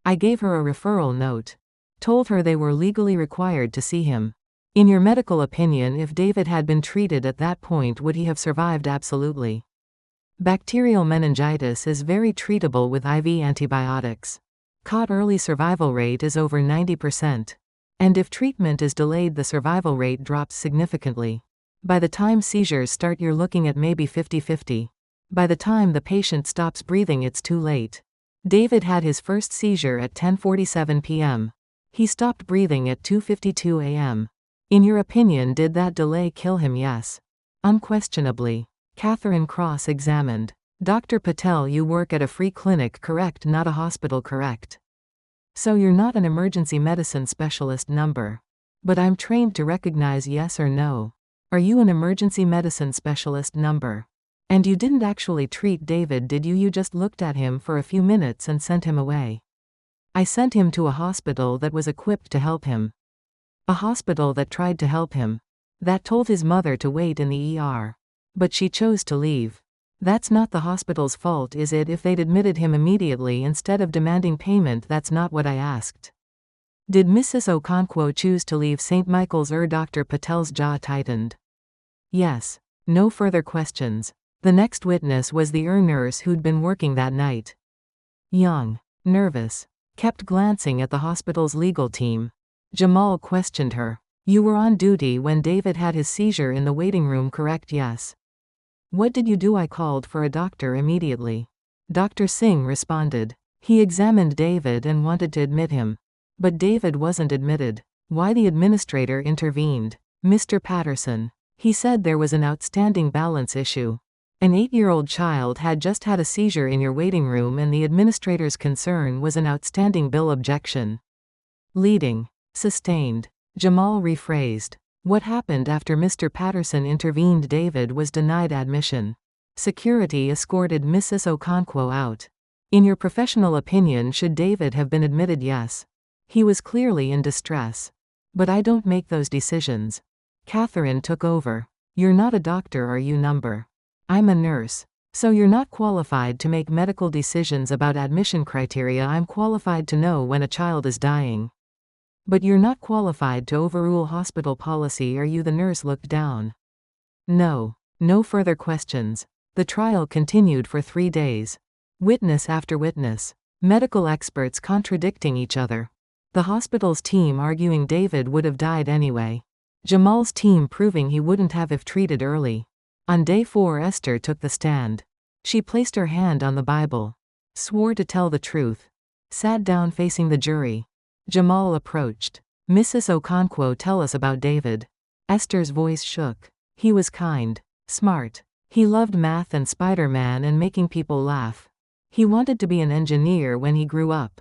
I gave her a referral note. Told her they were legally required to see him. In your medical opinion, if David had been treated at that point, would he have survived? Absolutely. Bacterial meningitis is very treatable with IV antibiotics. Caught early, survival rate is over 90%. And if treatment is delayed, the survival rate drops significantly. By the time seizures start, you're looking at maybe 50-50. By the time the patient stops breathing, it's too late. David had his first seizure at 10:47 p.m. He stopped breathing at 2:52 a.m. In your opinion, did that delay kill him? Yes. Unquestionably. Catherine cross-examined. Dr. Patel, you work at a free clinic, correct? Not a hospital, correct? So you're not an emergency medicine specialist? Number. But I'm trained to recognize yes or no. Are you an emergency medicine specialist? Number. And you didn't actually treat David, did you? You just looked at him for a few minutes and sent him away. I sent him to a hospital that was equipped to help him. A hospital that tried to help him. That told his mother to wait in the ER. But she chose to leave. That's not the hospital's fault, is it? If they'd admitted him immediately instead of demanding payment, that's not what I asked. Did Mrs. Okonkwo choose to leave St. Michael's? Dr. Patel's jaw tightened. Yes. No further questions. The next witness was the nurse who'd been working that night. Young. Nervous. Kept glancing at the hospital's legal team. Jamal questioned her. You were on duty when David had his seizure in the waiting room, correct? Yes. What did you do? I called for a doctor immediately. Dr. Singh responded. He examined David and wanted to admit him. But David wasn't admitted. Why? The administrator intervened. Mr. Patterson. He said there was an outstanding balance issue. An 8-year-old child had just had a seizure in your waiting room, and the administrator's concern was an outstanding bill objection. Leading. Sustained. Jamal rephrased. What happened after Mr. Patterson intervened? David was denied admission. Security escorted Mrs. Okonkwo out. In your professional opinion, should David have been admitted? Yes. He was clearly in distress. But I don't make those decisions. Catherine took over. You're not a doctor, are you? Number. I'm a nurse. So you're not qualified to make medical decisions about admission criteria. I'm qualified to know when a child is dying. But you're not qualified to overrule hospital policy, are you? The nurse looked down. No. No further questions. The trial continued for 3 days. Witness after witness. Medical experts contradicting each other. The hospital's team arguing David would have died anyway. Jamal's team proving he wouldn't have if treated early. On day 4, Esther took the stand. She placed her hand on the Bible, swore to tell the truth, sat down facing the jury. Jamal approached. Mrs. Okonkwo, tell us about David. Esther's voice shook. He was kind, smart. He loved math and Spider-Man and making people laugh. He wanted to be an engineer when he grew up.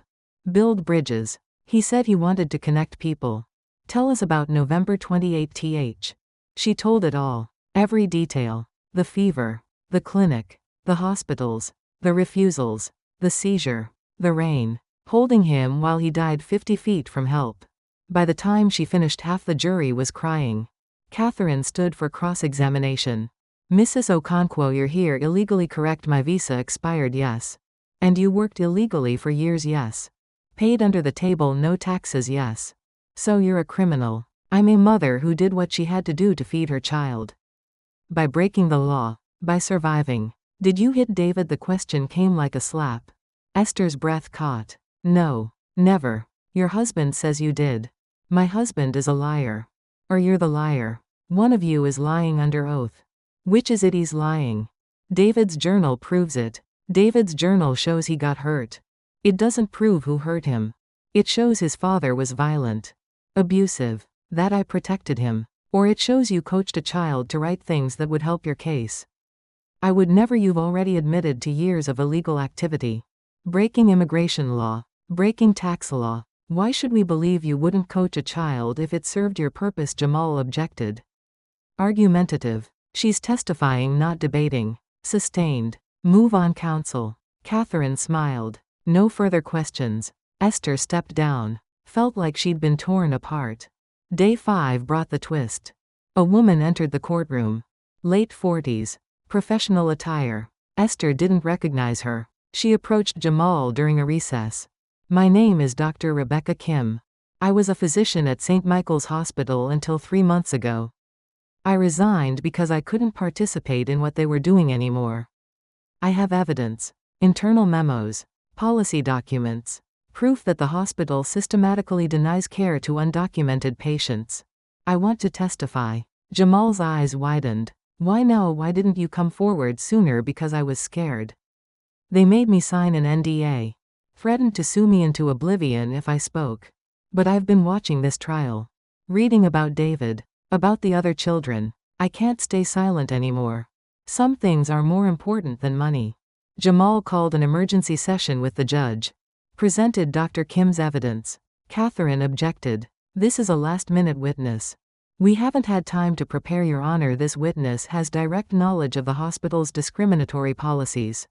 Build bridges. He said he wanted to connect people. Tell us about November 28th. She told it all. Every detail. The fever. The clinic. The hospitals. The refusals. The seizure. The rain. Holding him while he died 50 feet from help. By the time she finished, half the jury was crying. Catherine stood for cross-examination. Mrs. Okonkwo, you're here illegally, correct? My visa expired, yes. And you worked illegally for years, yes. Paid under the table, no taxes, yes. So you're a criminal. I'm a mother who did what she had to do to feed her child. By breaking the law. By surviving. Did you hit David? The question came like a slap. Esther's breath caught. No. Never. Your husband says you did. My husband is a liar. Or you're the liar. One of you is lying under oath. Which is it? He's lying. David's journal proves it. David's journal shows he got hurt. It doesn't prove who hurt him. It shows his father was violent. Abusive. That I protected him. Or it shows you coached a child to write things that would help your case. I would never. You've already admitted to years of illegal activity. Breaking immigration law. Breaking tax law. Why should we believe you wouldn't coach a child if it served your purpose? Jamal objected. Argumentative. She's testifying, not debating. Sustained. Move on, counsel. Catherine smiled. No further questions. Esther stepped down. Felt like she'd been torn apart. Day 5 brought the twist. A woman entered the courtroom. Late 40s. Professional attire. Esther didn't recognize her. She approached Jamal during a recess. My name is Dr. Rebecca Kim. I was a physician at St. Michael's Hospital until 3 months ago. I resigned because I couldn't participate in what they were doing anymore. I have evidence. Internal memos. Policy documents. Proof that the hospital systematically denies care to undocumented patients. I want to testify. Jamal's eyes widened. Why now? Why didn't you come forward sooner? Because I was scared. They made me sign an NDA. Threatened to sue me into oblivion if I spoke. But I've been watching this trial. Reading about David. About the other children. I can't stay silent anymore. Some things are more important than money. Jamal called an emergency session with the judge. Presented Dr. Kim's evidence. Catherine objected. This is a last-minute witness. We haven't had time to prepare, Your Honor. This witness has direct knowledge of the hospital's discriminatory policies.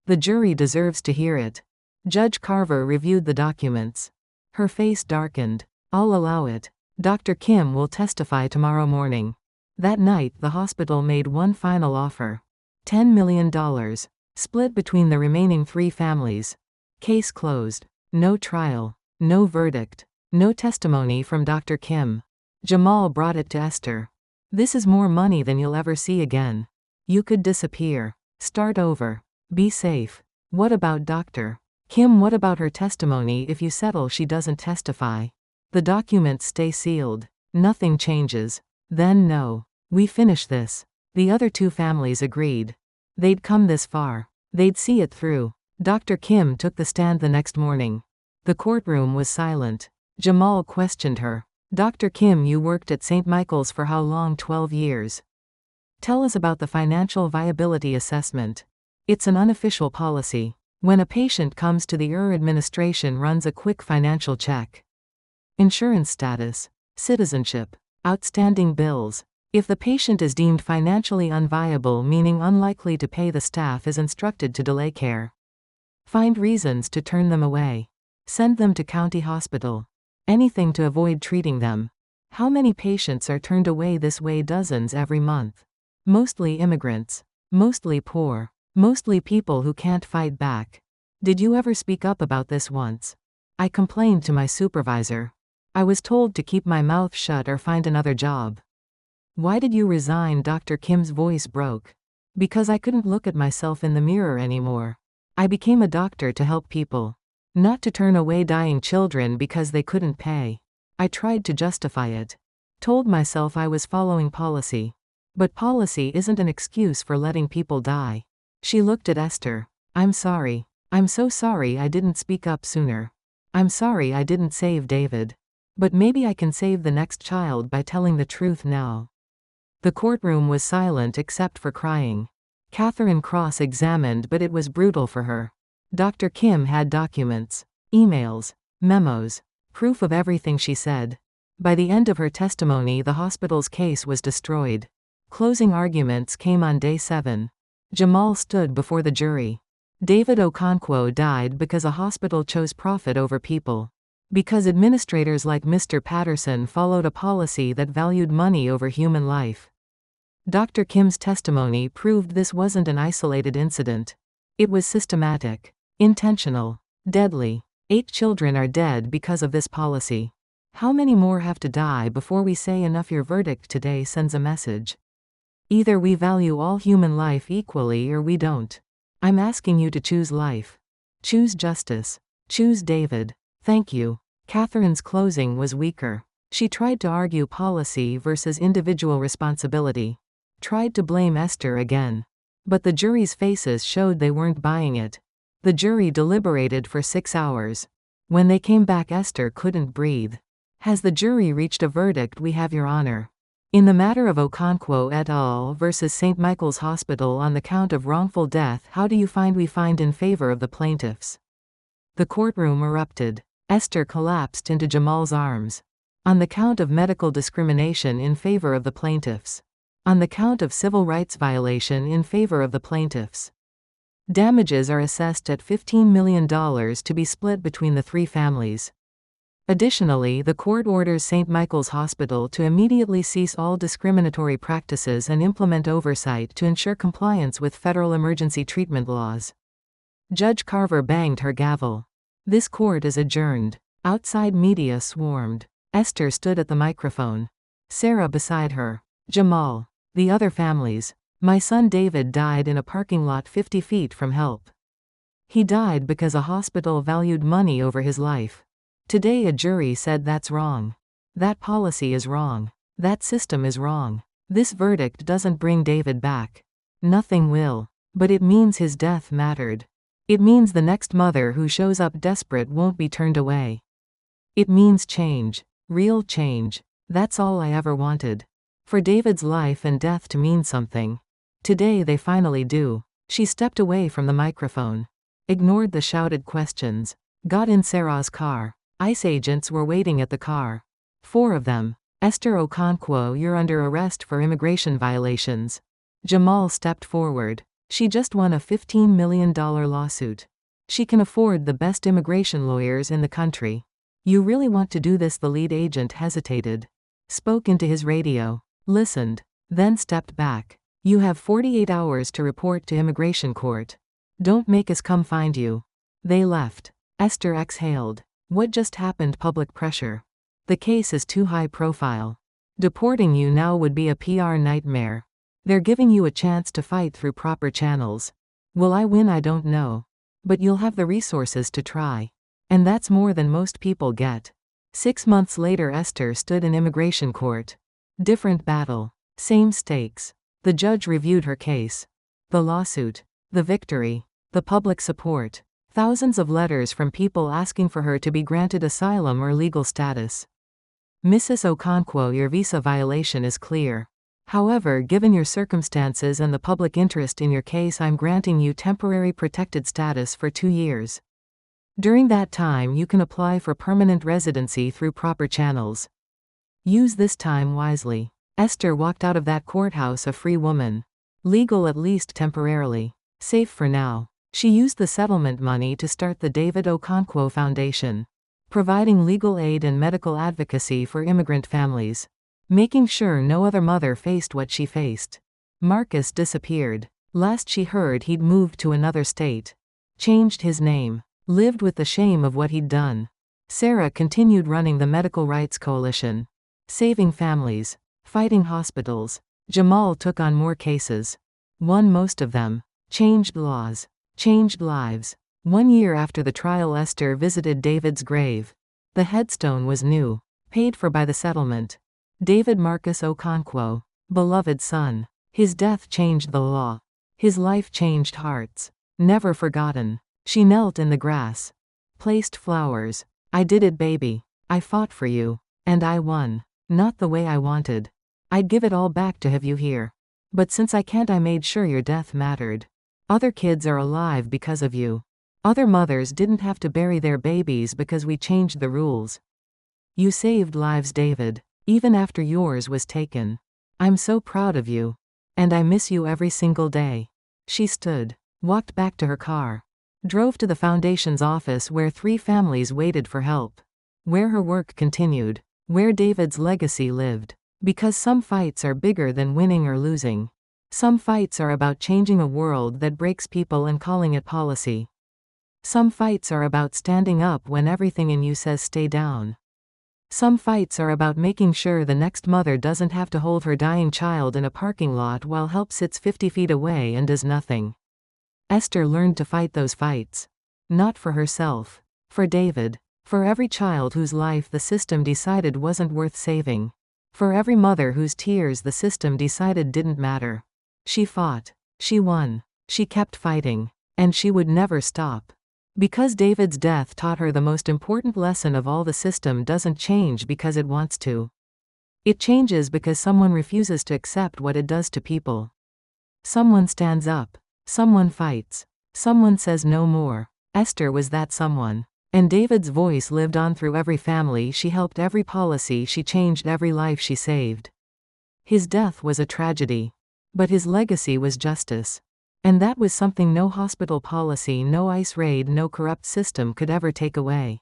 The jury deserves to hear it. Judge Carver reviewed the documents. Her face darkened. I'll allow it. Dr. Kim will testify tomorrow morning. That night, the hospital made one final offer. $10 million. Split between the remaining 3 families. Case closed. No trial. No verdict. No testimony from Dr. Kim. Jamal brought it to Esther. This is more money than you'll ever see again. You could disappear. Start over. Be safe. What about Dr. Kim? What about her testimony? If you settle, she doesn't testify. The documents stay sealed. Nothing changes. Then no. We finish this. The other 2 families agreed. They'd come this far. They'd see it through. Dr. Kim took the stand the next morning. The courtroom was silent. Jamal questioned her. Dr. Kim, you worked at St. Michael's for how long? 12 years. Tell us about the financial viability assessment. It's an unofficial policy. When a patient comes to the administration runs a quick financial check. Insurance status. Citizenship. Outstanding bills. If the patient is deemed financially unviable, meaning unlikely to pay, the staff is instructed to delay care. Find reasons to turn them away. Send them to county hospital. Anything to avoid treating them. How many patients are turned away this way? Dozens every month. Mostly immigrants. Mostly poor. Mostly people who can't fight back. Did you ever speak up about this once? I complained to my supervisor. I was told to keep my mouth shut or find another job. Why did you resign? Dr. Kim's voice broke. Because I couldn't look at myself in the mirror anymore. I became a doctor to help people. Not to turn away dying children because they couldn't pay. I tried to justify it. Told myself I was following policy. But policy isn't an excuse for letting people die. She looked at Esther. I'm sorry. I'm so sorry I didn't speak up sooner. I'm sorry I didn't save David. But maybe I can save the next child by telling the truth now. The courtroom was silent except for crying. Catherine cross-examined, but it was brutal for her. Dr. Kim had documents, emails, memos, proof of everything she said. By the end of her testimony, the hospital's case was destroyed. Closing arguments came on day 7. Jamal stood before the jury. David Okonkwo died because a hospital chose profit over people. Because administrators like Mr. Patterson followed a policy that valued money over human life. Dr. Kim's testimony proved this wasn't an isolated incident. It was systematic, intentional, deadly. 8 children are dead because of this policy. How many more have to die before we say enough? Your verdict today sends a message. Either we value all human life equally or we don't. I'm asking you to choose life. Choose justice. Choose David. Thank you. Catherine's closing was weaker. She tried to argue policy versus individual responsibility. Tried to blame Esther again. But the jury's faces showed they weren't buying it. The jury deliberated for 6 hours. When they came back, Esther couldn't breathe. Has the jury reached a verdict? We have, Your Honor. In the matter of Okonkwo et al. Versus St. Michael's Hospital on the count of wrongful death, how do you find? We find in favor of the plaintiffs. The courtroom erupted. Esther collapsed into Jamal's arms. On the count of medical discrimination, in favor of the plaintiffs. On the count of civil rights violation, in favor of the plaintiffs. Damages are assessed at $15 million to be split between the 3 families. Additionally, the court orders St. Michael's Hospital to immediately cease all discriminatory practices and implement oversight to ensure compliance with federal emergency treatment laws. Judge Carver banged her gavel. This court is adjourned. Outside media swarmed. Esther stood at the microphone. Sarah beside her. Jamal. The other families. My son David died in a parking lot 50 feet from help. He died because a hospital valued money over his life. Today a jury said that's wrong. That policy is wrong. That system is wrong. This verdict doesn't bring David back. Nothing will. But it means his death mattered. It means the next mother who shows up desperate won't be turned away. It means change. Real change. That's all I ever wanted. For David's life and death to mean something. Today they finally do. She stepped away from the microphone. Ignored the shouted questions. Got in Sarah's car. ICE agents were waiting at the car. 4 of them. Esther Okonkwo, you're under arrest for immigration violations. Jamal stepped forward. She just won a $15 million lawsuit. She can afford the best immigration lawyers in the country. You really want to do this? The lead agent hesitated. Spoke into his radio. Listened. Then stepped back. You have 48 hours to report to immigration court. Don't make us come find you. They left. Esther exhaled. What just happened? Public pressure. The case is too high profile. Deporting you now would be a PR nightmare. They're giving you a chance to fight through proper channels. Will I win? I don't know. But you'll have the resources to try. And that's more than most people get. 6 months later, Esther stood in immigration court. Different battle. Same stakes. The judge reviewed her case. The lawsuit. The victory. The public support. Thousands of letters from people asking for her to be granted asylum or legal status. Mrs. Okonkwo, your visa violation is clear. However, given your circumstances and the public interest in your case, I'm granting you temporary protected status for 2 years. During that time, you can apply for permanent residency through proper channels. Use this time wisely. Esther walked out of that courthouse a free woman. Legal, at least temporarily. Safe for now. She used the settlement money to start the David Okonkwo Foundation, providing legal aid and medical advocacy for immigrant families, making sure no other mother faced what she faced. Marcus disappeared. Last she heard, he'd moved to another state, changed his name, lived with the shame of what he'd done. Sarah continued running the Medical Rights Coalition, saving families, fighting hospitals. Jamal took on more cases, won most of them, changed laws, changed lives. 1 year after the trial, Esther visited David's grave. The headstone was new, paid for by the settlement. David Marcus Okonkwo. Beloved son. His death changed the law. His life changed hearts. Never forgotten. She knelt in the grass. Placed flowers. I did it, baby. I fought for you. And I won. Not the way I wanted. I'd give it all back to have you here. But since I can't, I made sure your death mattered. Other kids are alive because of you. Other mothers didn't have to bury their babies because we changed the rules. You saved lives, David, even after yours was taken. I'm so proud of you. And I miss you every single day. She stood, walked back to her car, drove to the foundation's office where 3 families waited for help. Where her work continued. Where David's legacy lived. Because some fights are bigger than winning or losing. Some fights are about changing a world that breaks people and calling it policy. Some fights are about standing up when everything in you says stay down. Some fights are about making sure the next mother doesn't have to hold her dying child in a parking lot while help sits 50 feet away and does nothing. Esther learned to fight those fights. Not for herself. For David. For every child whose life the system decided wasn't worth saving. For every mother whose tears the system decided didn't matter. She fought. She won. She kept fighting. And she would never stop. Because David's death taught her the most important lesson of all: the system doesn't change because it wants to. It changes because someone refuses to accept what it does to people. Someone stands up. Someone fights. Someone says no more. Esther was that someone. And David's voice lived on through every family she helped, every policy she changed, every life she saved. His death was a tragedy. But his legacy was justice. And that was something no hospital policy, no ICE raid, no corrupt system could ever take away.